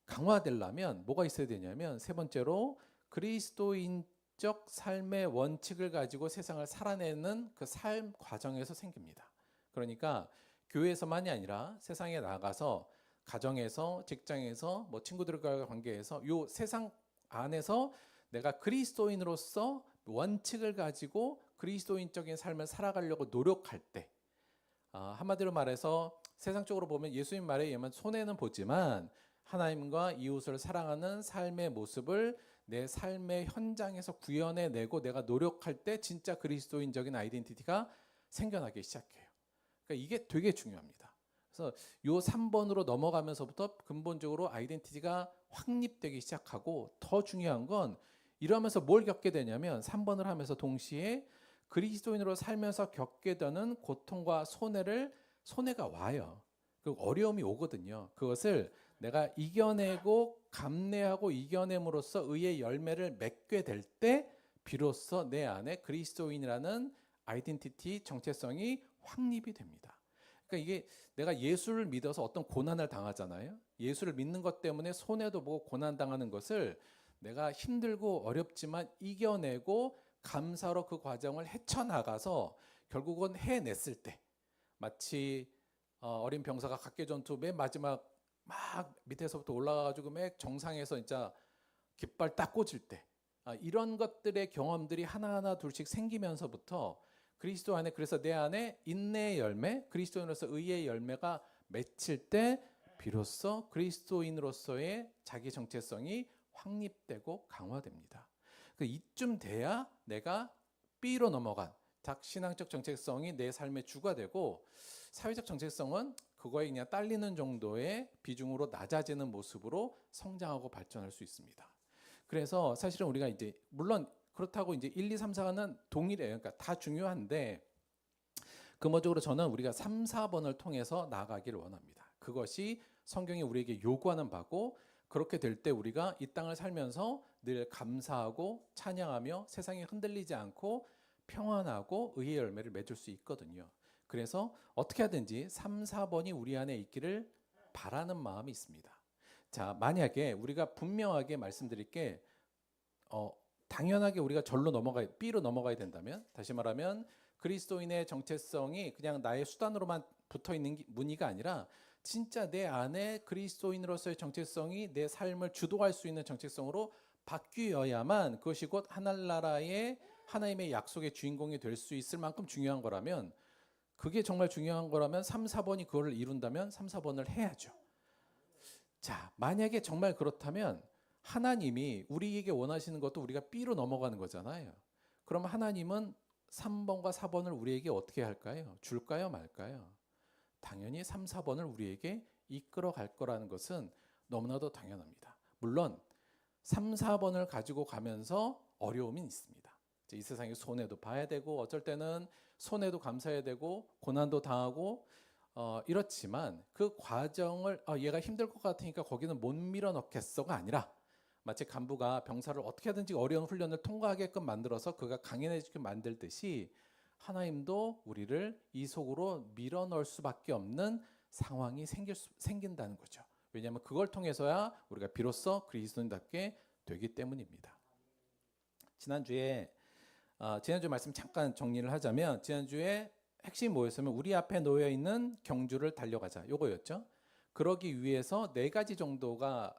강화되려면 뭐가 있어야 되냐면, 세 번째로 그리스도인적 삶의 원칙을 가지고 세상을 살아내는 그 삶 과정에서 생깁니다. 그러니까 교회에서만이 아니라 세상에 나가서 가정에서, 직장에서, 뭐 친구들과의 관계에서 요 세상 안에서 내가 그리스도인으로서 원칙을 가지고 그리스도인적인 삶을 살아가려고 노력할 때, 한마디로 말해서 세상적으로 보면 예수님 말에 의하면 손해는 보지만 하나님과 이웃을 사랑하는 삶의 모습을 내 삶의 현장에서 구현해내고 내가 노력할 때 진짜 그리스도인적인 아이덴티티가 생겨나기 시작해요. 그러니까 이게 되게 중요합니다. 그래서 요 3번으로 넘어가면서부터 근본적으로 아이덴티티가 확립되기 시작하고, 더 중요한 건 이러면서 뭘 겪게 되냐면 3번을 하면서 동시에 그리스도인으로 살면서 겪게 되는 고통과 손해가 와요. 그 어려움이 오거든요. 그것을 내가 이겨내고 감내하고 이겨냄으로써 의의 열매를 맺게 될 때 비로소 내 안에 그리스도인이라는 아이덴티티 정체성이 확립이 됩니다. 그러니까 이게 내가 예수를 믿어서 어떤 고난을 당하잖아요. 예수를 믿는 것 때문에 손해도 보고 고난 당하는 것을 내가 힘들고 어렵지만 이겨내고 감사로 그 과정을 헤쳐나가서 결국은 해냈을 때, 마치 어린 병사가 각개전투 맨 마지막 막 밑에서부터 올라가가지고 맨 정상에서 진짜 깃발 딱 꽂을 때, 이런 것들의 경험들이 하나하나 둘씩 생기면서부터 그리스도 안에, 그래서 내 안에 인내의 열매, 그리스도인으로서 의의 열매가 맺힐 때 비로소 그리스도인으로서의 자기 정체성이 확립되고 강화됩니다. 이쯤 돼야 내가 B로 넘어간 신앙적 정체성이 내 삶의 주가 되고, 사회적 정체성은 그거에 그냥 딸리는 정도의 비중으로 낮아지는 모습으로 성장하고 발전할 수 있습니다. 그래서 사실은 우리가 이제 물론 그렇다고 이제 1, 2, 3, 4는 동일해요. 그러니까 다 중요한데 근본적으로 저는 우리가 3, 4번을 통해서 나아가기를 원합니다. 그것이 성경이 우리에게 요구하는 바고, 그렇게 될 때 우리가 이 땅을 살면서 늘 감사하고 찬양하며 세상에 흔들리지 않고 평안하고 의의 열매를 맺을 수 있거든요. 그래서 어떻게 하든지 3, 4번이 우리 안에 있기를 바라는 마음이 있습니다. 자, 만약에 우리가 분명하게 말씀드릴 게 당연하게 우리가 B로 넘어가야 된다면, 다시 말하면 그리스도인의 정체성이 그냥 나의 수단으로만 붙어 있는 무늬가 아니라 진짜 내 안에 그리스도인으로서의 정체성이 내 삶을 주도할 수 있는 정체성으로 바뀌어야만 그것이 곧 하늘나라의 하나님의 약속의 주인공이 될 수 있을 만큼 중요한 거라면, 그게 정말 중요한 거라면 3, 4번이 그거를 이룬다면 3, 4번을 해야죠. 자, 만약에 정말 그렇다면 하나님이 우리에게 원하시는 것도 우리가 B로 넘어가는 거잖아요. 그럼 하나님은 3번과 4번을 우리에게 어떻게 할까요? 줄까요, 말까요? 당연히 3, 4번을 우리에게 이끌어 갈 거라는 것은 너무나도 당연합니다. 물론 3, 4번을 가지고 가면서 어려움이 있습니다. 이 세상에 손해도 봐야 되고 어쩔 때는 손해도 감사해야 되고 고난도 당하고 이렇지만 그 과정을 얘가 힘들 것 같으니까 거기는 못 밀어넣겠어가 아니라 마치 간부가 병사를 어떻게 하든지 어려운 훈련을 통과하게끔 만들어서 그가 강인해지게 만들듯이 하나님도 우리를 이 속으로 밀어넣을 수밖에 없는 상황이 생긴다는 거죠. 왜냐하면 그걸 통해서야 우리가 비로소 그리스도인답게 되기 때문입니다. 지난주에 말씀 잠깐 정리를 하자면 지난주에 핵심이 뭐였으면 우리 앞에 놓여 있는 경주를 달려가자 요거였죠. 그러기 위해서 4가지 정도가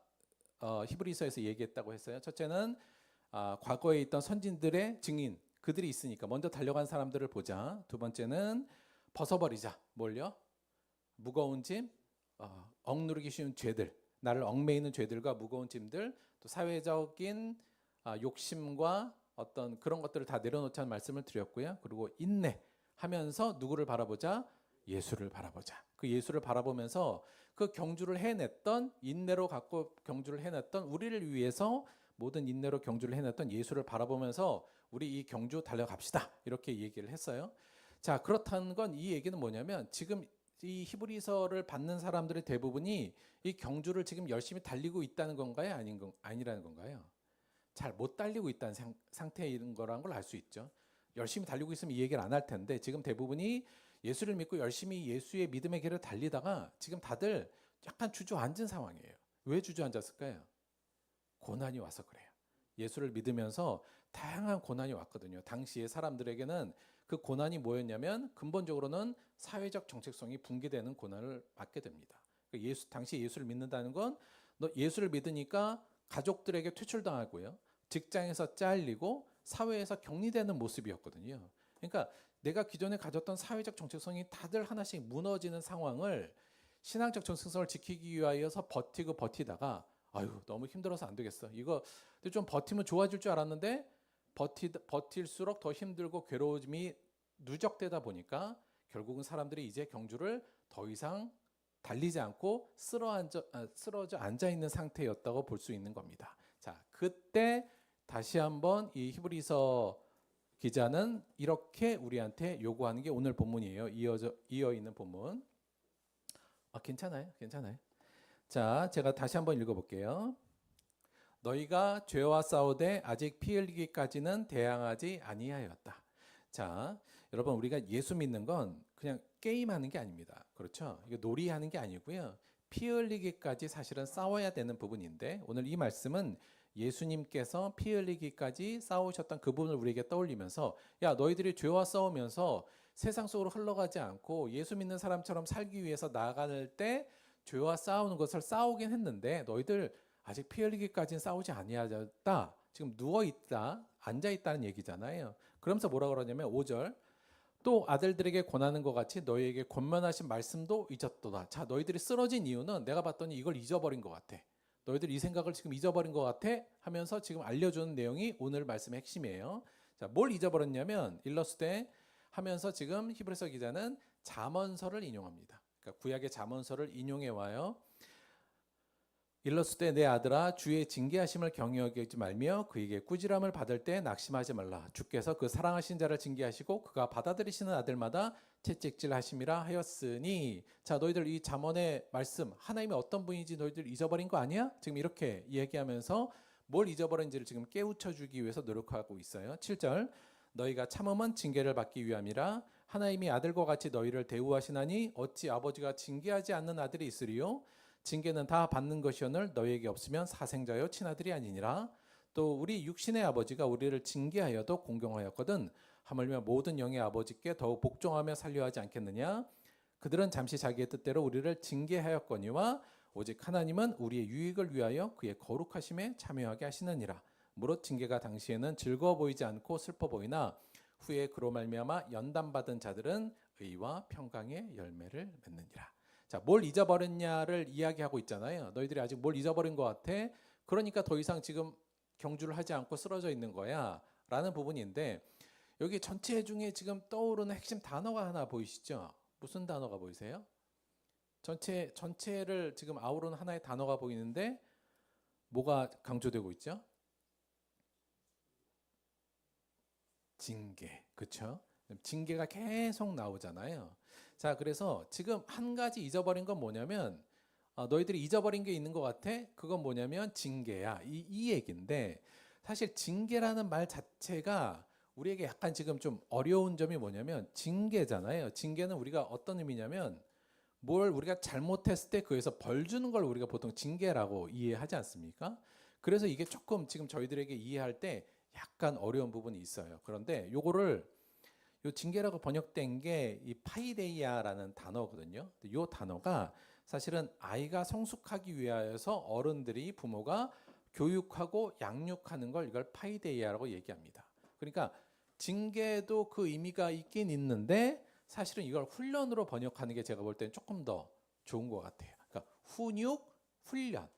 히브리서에서 얘기했다고 했어요. 첫째는 과거에 있던 선진들의 증인 그들이 있으니까 먼저 달려간 사람들을 보자. 두 번째는 벗어버리자. 뭘요? 무거운 짐, 억누르기 쉬운 죄들, 나를 얽매이는 죄들과 무거운 짐들, 또 사회적인 욕심과 어떤 그런 것들을 다 내려놓자는 말씀을 드렸고요. 그리고 인내하면서 누구를 바라보자? 예수를 바라보자. 그 예수를 바라보면서 그 경주를 해냈던 인내로 갖고 경주를 해냈던 우리를 위해서 모든 인내로 경주를 해냈던 예수를 바라보면서 우리 이 경주 달려갑시다. 이렇게 얘기를 했어요. 자, 그렇다는 건 이 얘기는 뭐냐면 지금 이 히브리서를 받는 사람들의 대부분이 이 경주를 지금 열심히 달리고 있다는 건가요? 아니라는 건가요? 잘 못 달리고 있다는 상태인 거라는 걸 알 수 있죠. 열심히 달리고 있으면 이 얘기를 안 할 텐데 지금 대부분이 예수를 믿고 열심히 예수의 믿음의 길을 달리다가 지금 다들 약간 주저앉은 상황이에요. 왜 주저앉았을까요? 고난이 와서 그래요. 예수를 믿으면서 다양한 고난이 왔거든요. 당시의 사람들에게는 그 고난이 뭐였냐면 근본적으로는 사회적 정체성이 붕괴되는 고난을 받게 됩니다. 당시 예수를 믿는다는 건 너 예수를 믿으니까 가족들에게 퇴출당하고요. 직장에서 잘리고 사회에서 격리되는 모습이었거든요. 그러니까 내가 기존에 가졌던 사회적 정체성이 다들 하나씩 무너지는 상황을 신앙적 정체성을 지키기 위하여서 버티다가 아유 너무 힘들어서 안 되겠어. 이거 좀 버티면 좋아질 줄 알았는데 버틸수록 더 힘들고 괴로움이 누적되다 보니까 결국은 사람들이 이제 경주를 더 이상 달리지 않고 쓰러져 앉아 있는 상태였다고 볼 수 있는 겁니다. 자, 그때 다시 한번 이 히브리서 기자는 이렇게 우리한테 요구하는 게 오늘 본문이에요. 이어 있는 본문. 괜찮아요. 자, 제가 다시 한번 읽어볼게요. 너희가 죄와 싸우되 아직 피 흘리기까지는 대항하지 아니하였다. 자, 여러분 우리가 예수 믿는 건 그냥 게임하는 게 아닙니다. 그렇죠? 이거 놀이하는 게 아니고요. 피 흘리기까지 사실은 싸워야 되는 부분인데 오늘 이 말씀은 예수님께서 피 흘리기까지 싸우셨던 그 부분을 우리에게 떠올리면서 야 너희들이 죄와 싸우면서 세상 속으로 흘러가지 않고 예수 믿는 사람처럼 살기 위해서 나아갈 때 죄와 싸우는 것을 싸우긴 했는데 너희들 아직 피 흘리기까지는 싸우지 아니하였다. 지금 누워있다, 앉아있다는 얘기잖아요. 그러면서 뭐라 그러냐면 5절 또 아들들에게 권하는 것 같이 너희에게 권면하신 말씀도 잊었도다. 자, 너희들이 쓰러진 이유는 내가 봤더니 이걸 잊어버린 것 같아. 너희들 이 생각을 지금 잊어버린 것 같아 하면서 지금 알려주는 내용이 오늘 말씀의 핵심이에요. 자, 뭘 잊어버렸냐면 일러스되 하면서 지금 히브리서 기자는 잠언서를 인용합니다. 그러니까 구약의 잠언서를 인용해 와요. 일러스되 내 아들아 주의 징계하심을 경여하지 말며 그에게 꾸지람을 받을 때 낙심하지 말라. 주께서 그 사랑하신 자를 징계하시고 그가 받아들이시는 아들마다 채찍질하심이라 하였으니. 자, 너희들 이 잠언의 말씀 하나님이 어떤 분인지 너희들 잊어버린 거 아니야? 지금 이렇게 이야기하면서 뭘 잊어버린지를 지금 깨우쳐주기 위해서 노력하고 있어요. 7절 너희가 참음은 징계를 받기 위함이라. 하나님이 아들과 같이 너희를 대우하시나니 어찌 아버지가 징계하지 않는 아들이 있으리요? 징계는 다 받는 것이오늘 너희에게 없으면 사생자요 친아들이 아니니라. 또 우리 육신의 아버지가 우리를 징계하여도 공경하였거든 하물며 모든 영의 아버지께 더욱 복종하며 살려 하지 않겠느냐. 그들은 잠시 자기의 뜻대로 우리를 징계하였거니와 오직 하나님은 우리의 유익을 위하여 그의 거룩하심에 참여하게 하시느니라. 무릇 징계가 당시에는 즐거워 보이지 않고 슬퍼 보이나 후에 그로 말미암아 연단받은 자들은 의와 평강의 열매를 맺느니라. 자, 뭘 잊어버렸냐를 이야기하고 있잖아요. 너희들이 아직 뭘 잊어버린 것 같아. 그러니까 더 이상 지금 경주를 하지 않고 쓰러져 있는 거야 라는 부분인데 여기 전체 중에 지금 떠오르는 핵심 단어가 하나 보이시죠? 무슨 단어가 보이세요? 전체를 지금 아우르는 하나의 단어가 보이는데 뭐가 강조되고 있죠? 징계, 그렇죠? 징계가 계속 나오잖아요. 자, 그래서 지금 한 가지 잊어버린 건 뭐냐면 너희들이 잊어버린 게 있는 것 같아. 그건 뭐냐면 징계야. 이 얘기인데 사실 징계라는 말 자체가 우리에게 약간 지금 좀 어려운 점이 뭐냐면 징계잖아요. 징계는 우리가 어떤 의미냐면 뭘 우리가 잘못했을 때 그에서 벌 주는 걸 우리가 보통 징계라고 이해하지 않습니까? 그래서 이게 조금 지금 저희들에게 이해할 때 약간 어려운 부분이 있어요. 그런데 요거를 요 징계라고 번역된 게 이 파이데이아라는 단어거든요. 이 단어가 사실은 아이가 성숙하기 위하여서 어른들이 부모가 교육하고 양육하는 걸 이걸 파이데이아라고 얘기합니다. 그러니까 징계도 그 의미가 있긴 있는데 사실은 이걸 훈련으로 번역하는 게 제가 볼 때는 조금 더 좋은 것 같아요. 그러니까 훈육, 훈련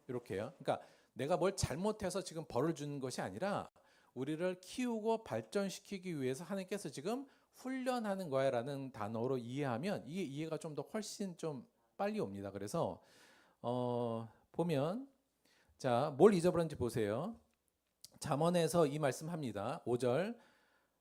이렇게요. 그러니까 내가 뭘 잘못해서 지금 벌을 주는 것이 아니라 우리를 키우고 발전시키기 위해서 하나님께서 지금 훈련하는 거야라는 단어로 이해하면 이게 이해가 좀 더 훨씬 좀 빨리 옵니다. 그래서 보면 자, 뭘 잊어버렸는지 보세요. 잠언에서 이 말씀합니다. 5절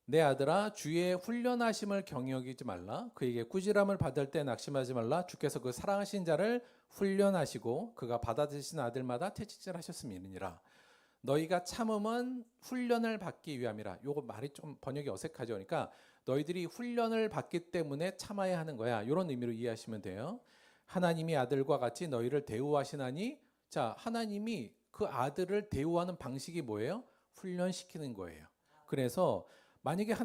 내 아들아 주의 훈련하심을 경여기지 말라. 그에게 꾸지람을 받을 때 낙심하지 말라. 주께서 그 사랑하신 자를 훈련하시고 그가 받아들이신 아들마다 채찍질하셨음이니라. 너희가 참음은 훈련을 받기 위함이라. 요거 말이 좀 번역이 어색하죠. 그러니까 너희들이 훈련을 받기 때문에 참아야 하는 거야. 이런 의미로 이해하시면 돼요. 하나님이 아들과 같이 너희를 대우하시나니 자, 하나님이 그 아들을 대우하는 방식이 뭐예요? 훈련시키는 거예요. 그래서 만약에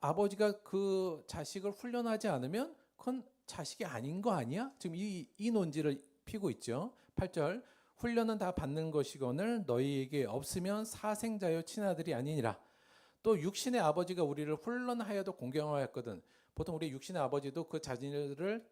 아버지가 그 자식을 훈련하지 않으면 그건 자식이 아닌 거 아니야? 지금 이 논지를 피고 있죠. 8절 훈련은 다 받는 것이거늘 너희에게 없으면 사생자여 친아들이 아니니라. 또 육신의 아버지가 우리를 훈련하여도 공경하였거든. 보통 우리 육신의 아버지도 그 자신을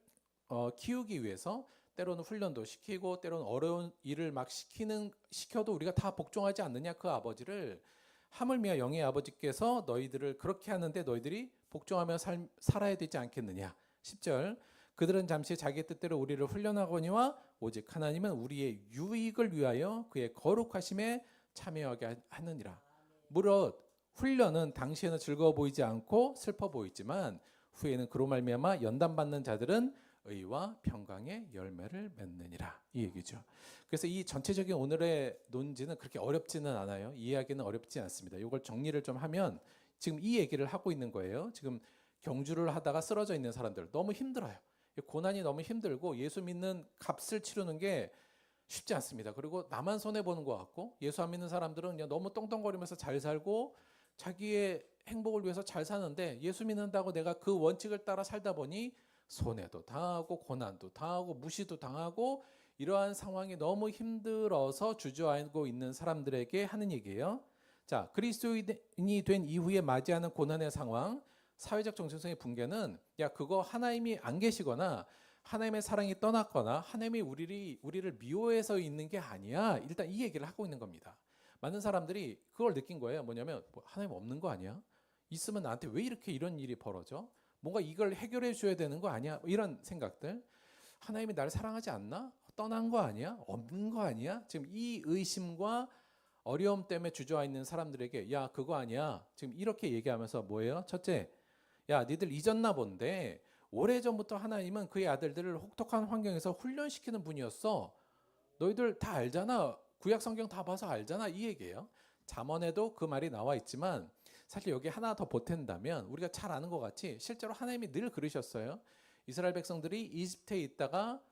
키우기 위해서 때로는 훈련도 시키고 때로는 어려운 일을 막 시켜도 우리가 다 복종하지 않느냐. 그 아버지를 하물며 영의 아버지께서 너희들을 그렇게 하는데 너희들이 복종하며 살아야 되지 않겠느냐. 10절 그들은 잠시 자기 뜻대로 우리를 훈련하거니와 오직 하나님은 우리의 유익을 위하여 그의 거룩하심에 참여하게 하느니라. 무릇 훈련은 당시에는 즐거워 보이지 않고 슬퍼 보이지만 후에는 그로 말미암아 연단받는 자들은 의와 평강의 열매를 맺느니라. 이 얘기죠. 그래서 이 전체적인 오늘의 논지는 그렇게 어렵지는 않아요. 이해하기는 어렵지 않습니다. 이걸 정리를 좀 하면 지금 이 얘기를 하고 있는 거예요. 지금 경주를 하다가 쓰러져 있는 사람들 너무 힘들어요. 고난이 너무 힘들고 예수 믿는 값을 치르는 게 쉽지 않습니다. 그리고 나만 손해보는 것 같고 예수 안 믿는 사람들은 그냥 너무 똥똥거리면서 잘 살고 자기의 행복을 위해서 잘 사는데 예수 믿는다고 내가 그 원칙을 따라 살다 보니 손해도 당하고 고난도 당하고 무시도 당하고 이러한 상황이 너무 힘들어서 주저하고 있는 사람들에게 하는 얘기예요. 자, 그리스도인이 된 이후에 맞이하는 고난의 상황, 사회적 정체성의 붕괴는 야 그거 하나님이 안 계시거나 하나님의 사랑이 떠났거나 하나님이 우리를 미워해서 있는 게 아니야. 일단 이 얘기를 하고 있는 겁니다. 많은 사람들이 그걸 느낀 거예요. 뭐냐면 하나님 없는 거 아니야? 있으면 나한테 왜 이렇게 이런 일이 벌어져? 뭔가 이걸 해결해 줘야 되는 거 아니야? 이런 생각들. 하나님이 나를 사랑하지 않나? 떠난 거 아니야? 없는 거 아니야? 지금 이 의심과 어려움 때문에 주저앉아 있는 사람들에게 야 그거 아니야. 지금 이렇게 얘기하면서 뭐예요? 첫째, 야 니들 잊었나 본데 오래전부터 하나님은 그의 아들들을 혹독한 환경에서 훈련시키는 분이었어. 너희들 다 알잖아. 구약 성경 다 봐서 알잖아. 이 얘기예요. 잠언에도 그 말이 나와 있지만 사실 여기 하나 더 보탠다면 우리가 잘 아는 것 같이 실제로 하나님이 늘 그러셨어요. 이스라엘 백성들이 이집트에 있다가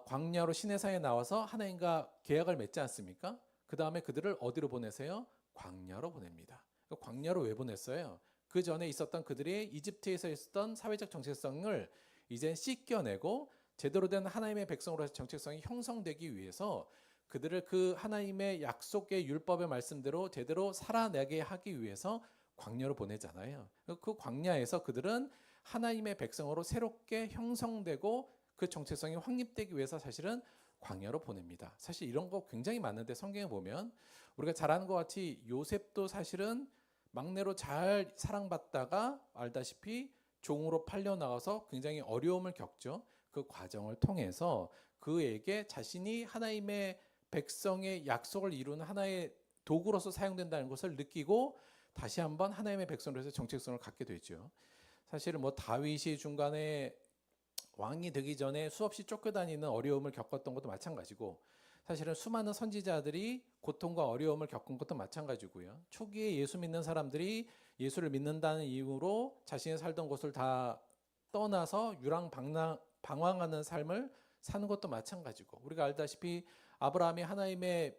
광야로 시내산에 나와서 하나님과 계약을 맺지 않습니까? 그 다음에 그들을 어디로 보내세요? 광야로 보냅니다. 광야로 왜 보냈어요? 그 전에 있었던 그들의 이집트에서 있었던 사회적 정체성을 이제 씻겨내고 제대로 된 하나님의 백성으로서 정체성이 형성되기 위해서 그들을 그 하나님의 약속의 율법의 말씀대로 제대로 살아내게 하기 위해서 광야로 보내잖아요. 그 광야에서 그들은 하나님의 백성으로 새롭게 형성되고 그 정체성이 확립되기 위해서 사실은 광야로 보냅니다. 사실 이런 거 굉장히 많은데 성경에 보면 우리가 잘 아는 것 같이 요셉도 사실은 막내로 잘 사랑받다가 알다시피 종으로 팔려 나가서 굉장히 어려움을 겪죠. 그 과정을 통해서 그에게 자신이 하나님의 백성의 약속을 이루는 하나의 도구로서 사용된다는 것을 느끼고 다시 한번 하나님의 백성으로서 정체성을 갖게 되죠. 사실은 뭐 다윗이 중간에 왕이 되기 전에 수없이 쫓겨다니는 어려움을 겪었던 것도 마찬가지고, 사실은 수많은 선지자들이 고통과 어려움을 겪은 것도 마찬가지고요. 초기에 예수 믿는 사람들이 예수를 믿는다는 이유로 자신이 살던 곳을 다 떠나서 방황하는 삶을 사는 것도 마찬가지고, 우리가 알다시피 아브라함이 하나님의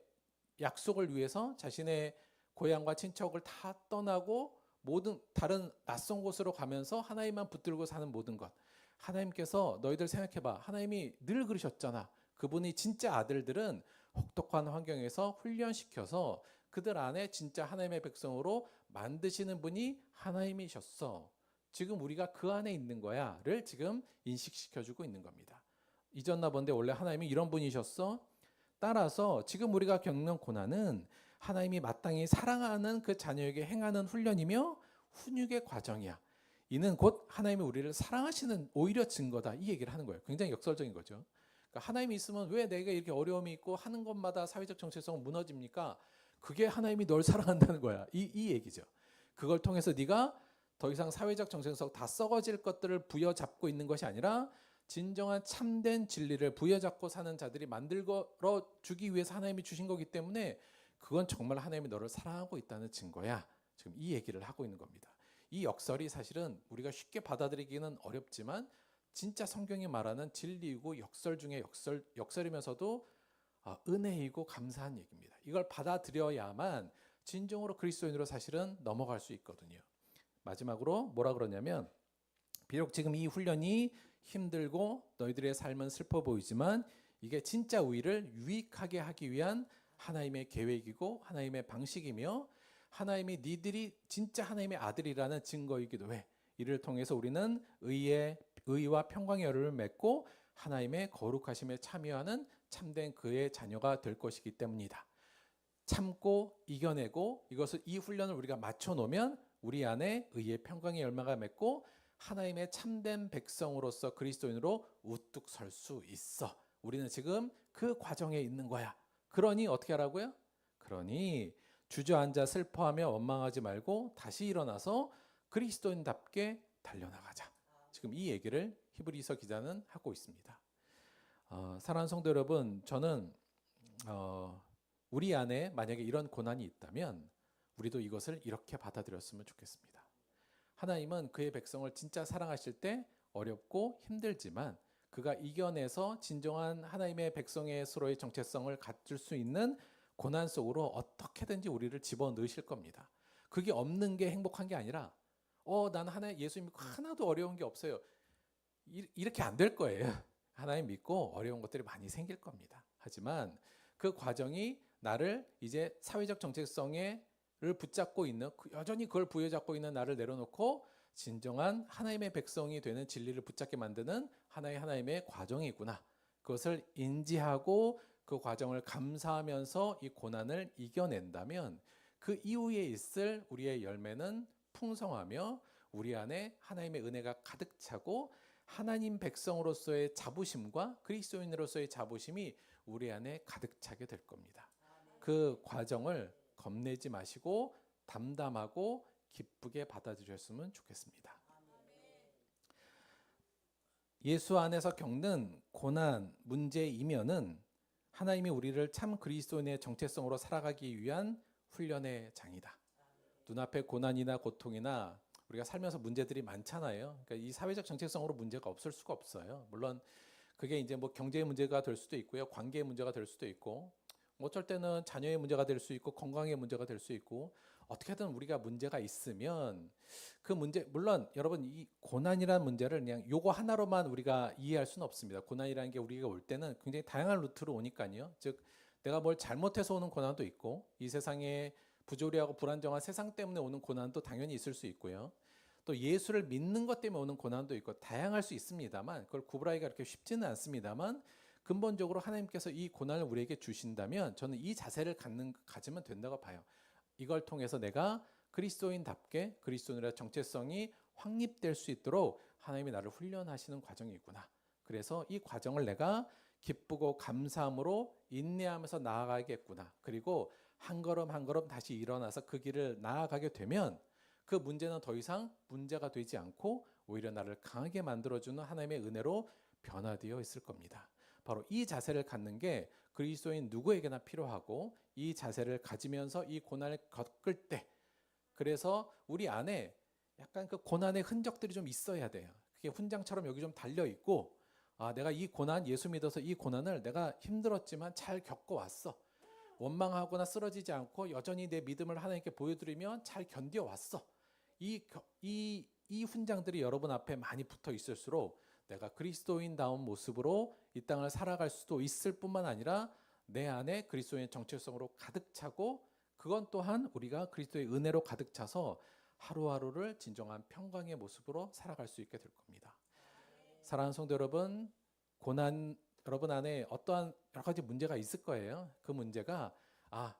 약속을 위해서 자신의 고향과 친척을 다 떠나고 모든 다른 낯선 곳으로 가면서 하나님만 붙들고 사는 모든 것, 하나님께서 너희들 생각해봐, 하나님이 늘 그러셨잖아. 그분이 진짜 아들들은 혹독한 환경에서 훈련시켜서 그들 안에 진짜 하나님의 백성으로 만드시는 분이 하나님이셨어. 지금 우리가 그 안에 있는 거야를 지금 인식시켜주고 있는 겁니다. 잊었나 본데 원래 하나님이 이런 분이셨어. 따라서 지금 우리가 겪는 고난은 하나님이 마땅히 사랑하는 그 자녀에게 행하는 훈련이며 훈육의 과정이야. 이는 곧 하나님이 우리를 사랑하시는 오히려 증거다, 이 얘기를 하는 거예요. 굉장히 역설적인 거죠. 그러니까 하나님이 있으면 왜 내가 이렇게 어려움이 있고 하는 것마다 사회적 정체성은 무너집니까? 그게 하나님이 널 사랑한다는 거야. 이 얘기죠. 그걸 통해서 네가 더 이상 사회적 정체성 다 썩어질 것들을 부여잡고 있는 것이 아니라 진정한 참된 진리를 부여잡고 사는 자들이 만들어 주기 위해서 하나님이 주신 거기 때문에 그건 정말 하나님이 너를 사랑하고 있다는 증거야. 지금 이 얘기를 하고 있는 겁니다. 이 역설이 사실은 우리가 쉽게 받아들이기는 어렵지만 진짜 성경이 말하는 진리이고 역설 중에 역설이면서도 은혜이고 감사한 얘기입니다. 이걸 받아들여야만 진정으로 그리스도인으로 사실은 넘어갈 수 있거든요. 마지막으로 뭐라 그러냐면, 비록 지금 이 훈련이 힘들고 너희들의 삶은 슬퍼 보이지만 이게 진짜 우리를 유익하게 하기 위한 하나님의 계획이고 하나님의 방식이며 하나님이 니들이 진짜 하나님의 아들이라는 증거이기도 해. 이를 통해서 우리는 의와 평강의 열을 맺고 하나님의 거룩하심에 참여하는 참된 그의 자녀가 될 것이기 때문이다. 참고 이겨내고 이 훈련을 우리가 맞춰 놓으면 우리 안에 의의 평강의 열매가 맺고 하나님의 참된 백성으로서 그리스도인으로 우뚝 설 수 있어. 우리는 지금 그 과정에 있는 거야. 그러니 어떻게 하라고요? 그러니 주저앉아 슬퍼하며 원망하지 말고 다시 일어나서 그리스도인답게 달려나가자. 지금 이 얘기를 히브리서 기자는 하고 있습니다. 사랑하는 성도 여러분, 저는 우리 안에 만약에 이런 고난이 있다면 우리도 이것을 이렇게 받아들였으면 좋겠습니다. 하나님은 그의 백성을 진짜 사랑하실 때 어렵고 힘들지만 그가 이겨내서 진정한 하나님의 백성의 서로의 정체성을 갖출 수 있는 고난 속으로 어떻게든지 우리를 집어넣으실 겁니다. 그게 없는 게 행복한 게 아니라 난 하나님 예수 믿고 하나도 어려운 게 없어요. 이렇게 안 될 거예요. 하나님 믿고 어려운 것들이 많이 생길 겁니다. 하지만 그 과정이 나를 이제 사회적 정체성을 붙잡고 있는, 여전히 그걸 부여잡고 있는 나를 내려놓고 진정한 하나님의 백성이 되는 진리를 붙잡게 만드는 하나님의 과정이구나. 그것을 인지하고 그 과정을 감사하면서 이 고난을 이겨낸다면 그 이후에 있을 우리의 열매는 풍성하며 우리 안에 하나님의 은혜가 가득 차고 하나님 백성으로서의 자부심과 그리스도인으로서의 자부심이 우리 안에 가득 차게 될 겁니다. 그 과정을 겁내지 마시고 담담하고 기쁘게 받아들였으면 좋겠습니다. 예수 안에서 겪는 고난, 문제 이면은 하나님이 우리를 참 그리스도인의 정체성으로 살아가기 위한 훈련의 장이다. 눈앞에 고난이나 고통이나 우리가 살면서 문제들이 많잖아요. 그러니까 이 사회적 정체성으로 문제가 없을 수가 없어요. 물론 그게 이제 뭐 경제의 문제가 될 수도 있고요, 관계의 문제가 될 수도 있고, 어쩔 때는 자녀의 문제가 될 수 있고 건강의 문제가 될 수 있고, 어떻게든 우리가 문제가 있으면 그 문제, 물론 여러분 이 고난이라는 문제를 그냥 요거 하나로만 우리가 이해할 수는 없습니다. 고난이라는 게 우리가 올 때는 굉장히 다양한 루트로 오니까요. 즉 내가 뭘 잘못해서 오는 고난도 있고, 이 세상에 부조리하고 불안정한 세상 때문에 오는 고난도 당연히 있을 수 있고요. 또 예수를 믿는 것 때문에 오는 고난도 있고 다양할 수 있습니다만, 그걸 구분하기가 그렇게 쉽지는 않습니다만, 근본적으로 하나님께서 이 고난을 우리에게 주신다면 저는 이 자세를 가지면 된다고 봐요. 이걸 통해서 내가 그리스도인답게 그리스도인의 정체성이 확립될 수 있도록 하나님이 나를 훈련하시는 과정이구나. 그래서 이 과정을 내가 기쁘고 감사함으로 인내하면서 나아가겠구나. 그리고 한 걸음 한 걸음 다시 일어나서 그 길을 나아가게 되면 그 문제는 더 이상 문제가 되지 않고 오히려 나를 강하게 만들어주는 하나님의 은혜로 변화되어 있을 겁니다. 바로 이 자세를 갖는 게 그리스도인 누구에게나 필요하고, 이 자세를 가지면서 이 고난을 겪을 때, 그래서 우리 안에 약간 그 고난의 흔적들이 좀 있어야 돼요. 그게 훈장처럼 여기 좀 달려 있고, 내가 이 고난, 예수 믿어서 이 고난을 내가 힘들었지만 잘 겪어왔어. 원망하거나 쓰러지지 않고 여전히 내 믿음을 하나님께 보여드리면 잘 견뎌왔어. 이 훈장들이 여러분 앞에 많이 붙어 있을수록 내가 그리스도인다운 모습으로 이 땅을 살아갈 수도 있을 뿐만 아니라 내 안에 그리스도의 정체성으로 가득 차고, 그건 또한 우리가 그리스도의 은혜로 가득 차서 하루하루를 진정한 평강의 모습으로 살아갈 수 있게 될 겁니다. 사랑하는 성도 여러분, 고난 여러분 안에 어떠한 여러 가지 문제가 있을 거예요. 그 문제가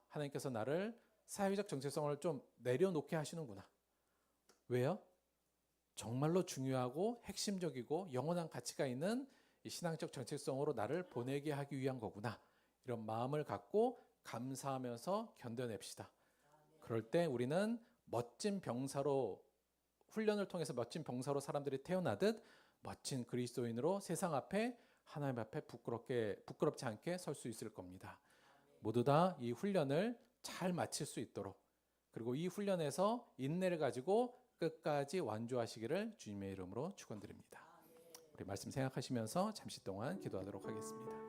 하나님께서 나를 사회적 정체성을 좀 내려놓게 하시는구나. 왜요? 정말로 중요하고 핵심적이고 영원한 가치가 있는 이 신앙적 정체성으로 나를 보내게 하기 위한 거구나. 이런 마음을 갖고 감사하면서 견뎌냅시다. 그럴 때 우리는 멋진 병사로, 훈련을 통해서 멋진 병사로 사람들이 태어나듯 멋진 그리스도인으로 세상 앞에, 하나님 앞에 부끄럽지 않게 설 수 있을 겁니다. 모두 다 이 훈련을 잘 마칠 수 있도록, 그리고 이 훈련에서 인내를 가지고 끝까지 완주하시기를 주님의 이름으로 축원드립니다. 우리 말씀 생각하시면서 잠시 동안 기도하도록 하겠습니다.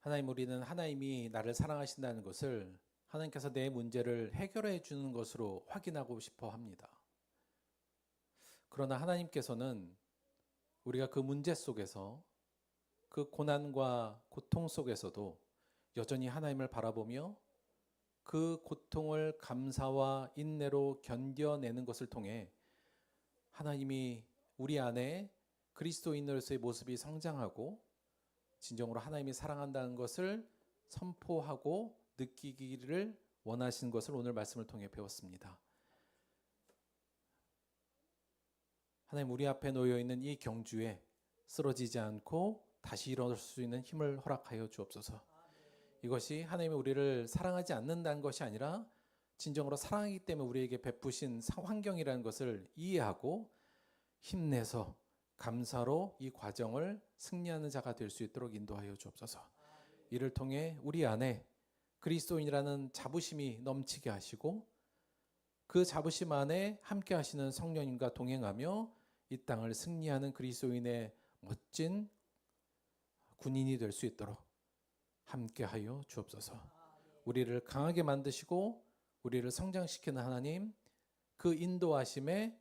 하나님, 우리는 하나님이 나를 사랑하신다는 것을 하나님께서 내 문제를 해결해 주는 것으로 확인하고 싶어 합니다. 그러나 하나님께서는 우리가 그 문제 속에서, 그 고난과 고통 속에서도 여전히 하나님을 바라보며 그 고통을 감사와 인내로 견뎌내는 것을 통해 하나님이 우리 안에 그리스도인으로서의 모습이 성장하고 진정으로 하나님이 사랑한다는 것을 선포하고 느끼기를 원하시는 것을 오늘 말씀을 통해 배웠습니다. 하나님, 우리 앞에 놓여 있는 이 경주에 쓰러지지 않고 다시 일어날 수 있는 힘을 허락하여 주옵소서. 이것이 하나님이 우리를 사랑하지 않는다는 것이 아니라 진정으로 사랑하기 때문에 우리에게 베푸신 환경이라는 것을 이해하고 힘내서 감사로 이 과정을 승리하는 자가 될 수 있도록 인도하여 주옵소서. 이를 통해 우리 안에 그리스도인이라는 자부심이 넘치게 하시고, 그 자부심 안에 함께 하시는 성령님과 동행하며 이 땅을 승리하는 그리스도인의 멋진 군인이 될 수 있도록 함께하여 주옵소서. 우리를 강하게 만드시고 우리를 성장시키는 하나님, 그 인도하심에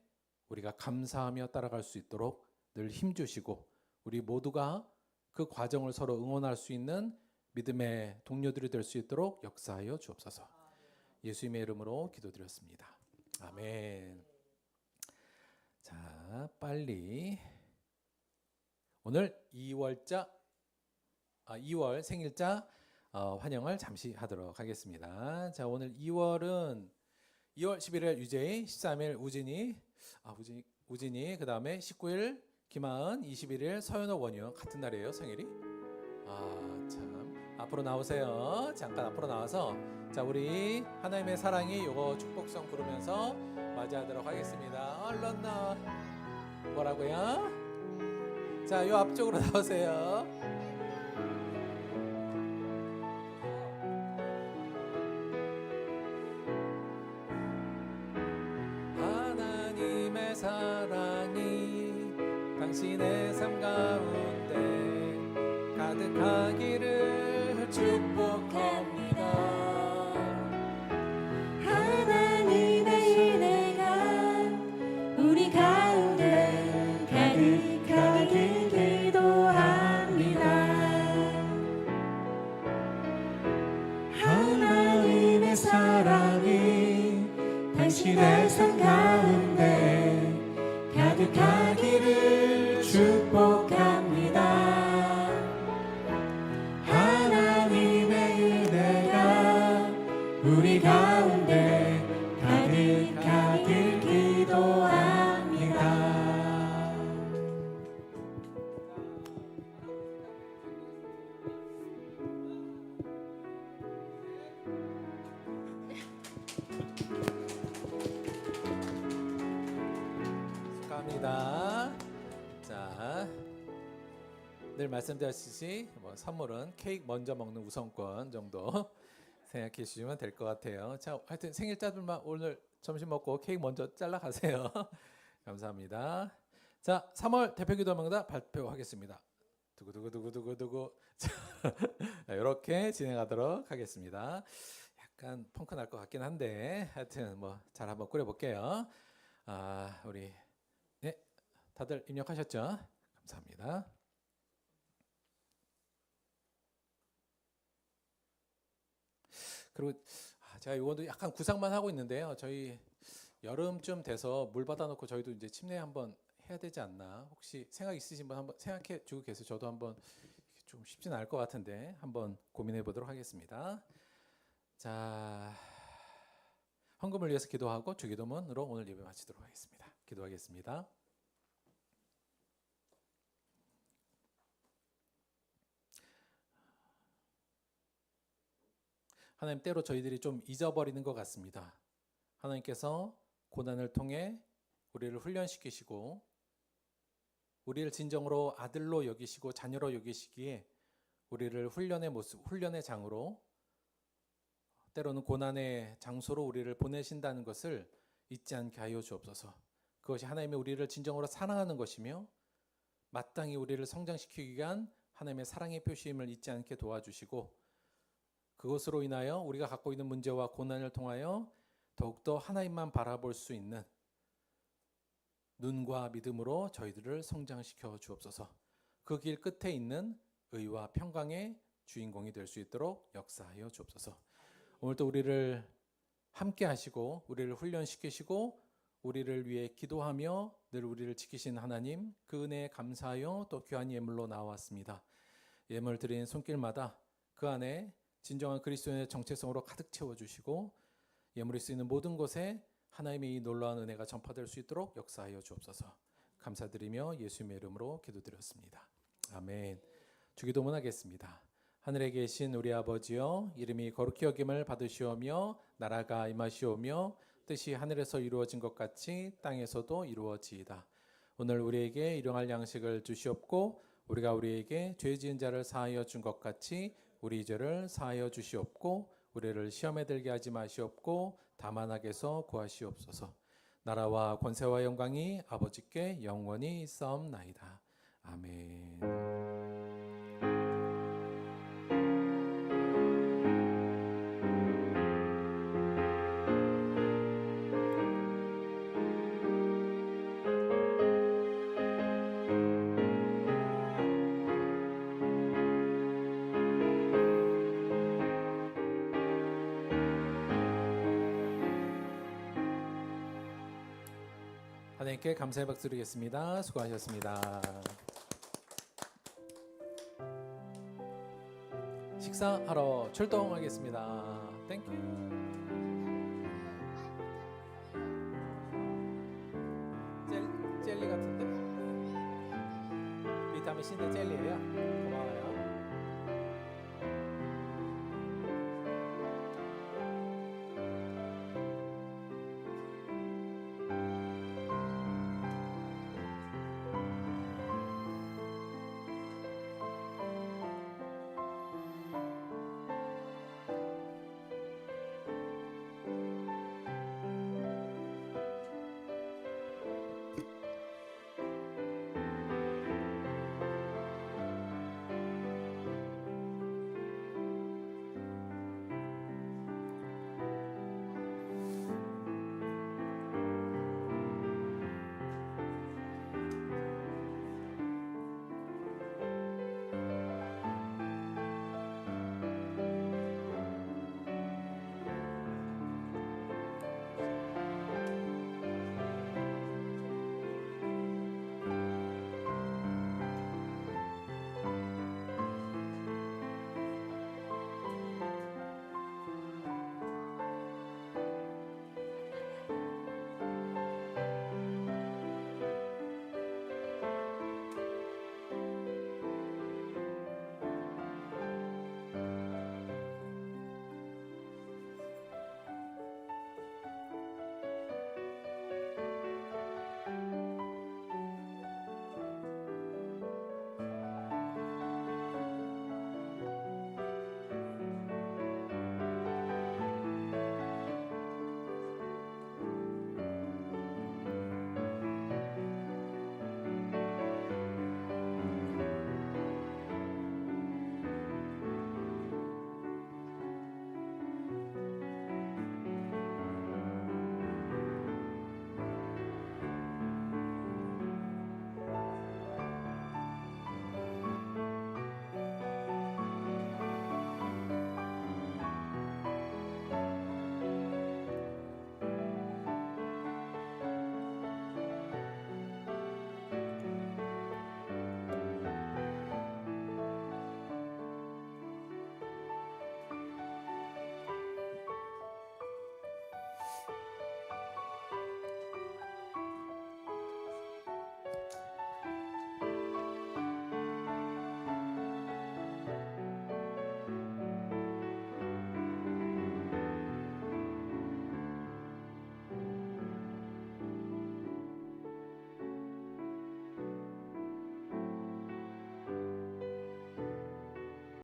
우리가 감사하며 따라갈 수 있도록 늘 힘주시고, 우리 모두가 그 과정을 서로 응원할 수 있는 믿음의 동료들이 될 수 있도록 역사하여 주옵소서. 예수님의 이름으로 기도드렸습니다. 아멘. 자, 빨리 오늘 2월 생일자 환영을 잠시 하도록 하겠습니다. 자, 오늘 2월 11일 유재희, 13일 우진이, 그 다음에 19일 김하은, 21일 서현옥 원유, 같은 날이에요, 생일이. 참, 앞으로 나오세요. 잠깐 앞으로 나와서, 자, 우리 하나님의 사랑이 요거 축복성 부르면서 맞이하도록 하겠습니다. 얼른 나와. 뭐라고요? 자, 요 앞쪽으로 나오세요. 당신의 삶 가운데 가득하기를 축복합니다. 하나님의 은혜가 우리 가운데 가득하길 기도합니다. 하나님의 사랑이 당신의 삶 가운데 가득하기를 축복합니다. 하나님의 은혜가 우리 가운데 가득하길 기도합니다. 축하합니다. 자, 늘 말씀드렸듯이 선물은 케이크 먼저 먹는 우선권 정도 생각해 주시면 될 것 같아요. 자, 하여튼 생일자들만 오늘 점심 먹고 케이크 먼저 잘라 가세요. 감사합니다. 자, 3월 대표기도 명단 발표하겠습니다. 두구두구두구두구두구. 자, 이렇게 진행하도록 하겠습니다. 약간 펑크 날 것 같긴 한데 하여튼 잘 한번 꾸려볼게요. 우리 다들 입력하셨죠? 감사합니다. 그리고 제가 이것도 약간 구상만 하고 있는데요. 저희 여름쯤 돼서 물 받아놓고 저희도 이제 침례 한번 해야 되지 않나? 혹시 생각 있으신 분 한번 생각해 주고 계세요? 저도 한번 좀 쉽지는 않을 것 같은데 한번 고민해 보도록 하겠습니다. 자, 헌금을 위해서 기도하고 주기도문으로 오늘 예배 마치도록 하겠습니다. 기도하겠습니다. 하나님, 때로 저희들이 좀 잊어버리는 것 같습니다. 하나님께서 고난을 통해 우리를 훈련시키시고 우리를 진정으로 아들로 여기시고 자녀로 여기시기에 우리를 훈련의 모습, 훈련의 장으로 때로는 고난의 장소로 우리를 보내신다는 것을 잊지 않게 하여 주옵소서. 그것이 하나님의 우리를 진정으로 사랑하는 것이며 마땅히 우리를 성장시키기 위한 하나님의 사랑의 표시임을 잊지 않게 도와주시고 그것으로 인하여 우리가 갖고 있는 문제와 고난을 통하여 더욱더 하나님만 바라볼 수 있는 눈과 믿음으로 저희들을 성장시켜 주옵소서. 그 길 끝에 있는 의와 평강의 주인공이 될 수 있도록 역사하여 주옵소서. 오늘도 우리를 함께 하시고 우리를 훈련시키시고 우리를 위해 기도하며 늘 우리를 지키신 하나님, 그 은혜에 감사하여 또 귀한 예물로 나왔습니다. 예물 드린 손길마다 그 안에 진정한 그리스도인의 정체성으로 가득 채워주시고 예물이 쓰이는 모든 곳에 하나님의 이 놀라운 은혜가 전파될 수 있도록 역사하여 주옵소서. 감사드리며 예수님의 이름으로 기도드렸습니다. 아멘. 주기도문 하겠습니다. 하늘에 계신 우리 아버지여, 이름이 거룩히 여김을 받으시오며 나라가 임하시오며 뜻이 하늘에서 이루어진 것 같이 땅에서도 이루어지이다. 오늘 우리에게 일용할 양식을 주시옵고 우리가 우리에게 죄 지은 자를 사하여 준 것 같이 우리 죄를 사하여 주시옵고 우리를 시험에 들게 하지 마시옵고 다만 악에서 구하시옵소서. 나라와 권세와 영광이 아버지께 영원히 있사옵나이다. 아멘. 하나님께 감사의 박수 드리겠습니다. 수고하셨습니다. 식사하러 출동하겠습니다. 땡큐. 젤리 같은데? 비타민 C인데 젤리예요. 고마워요.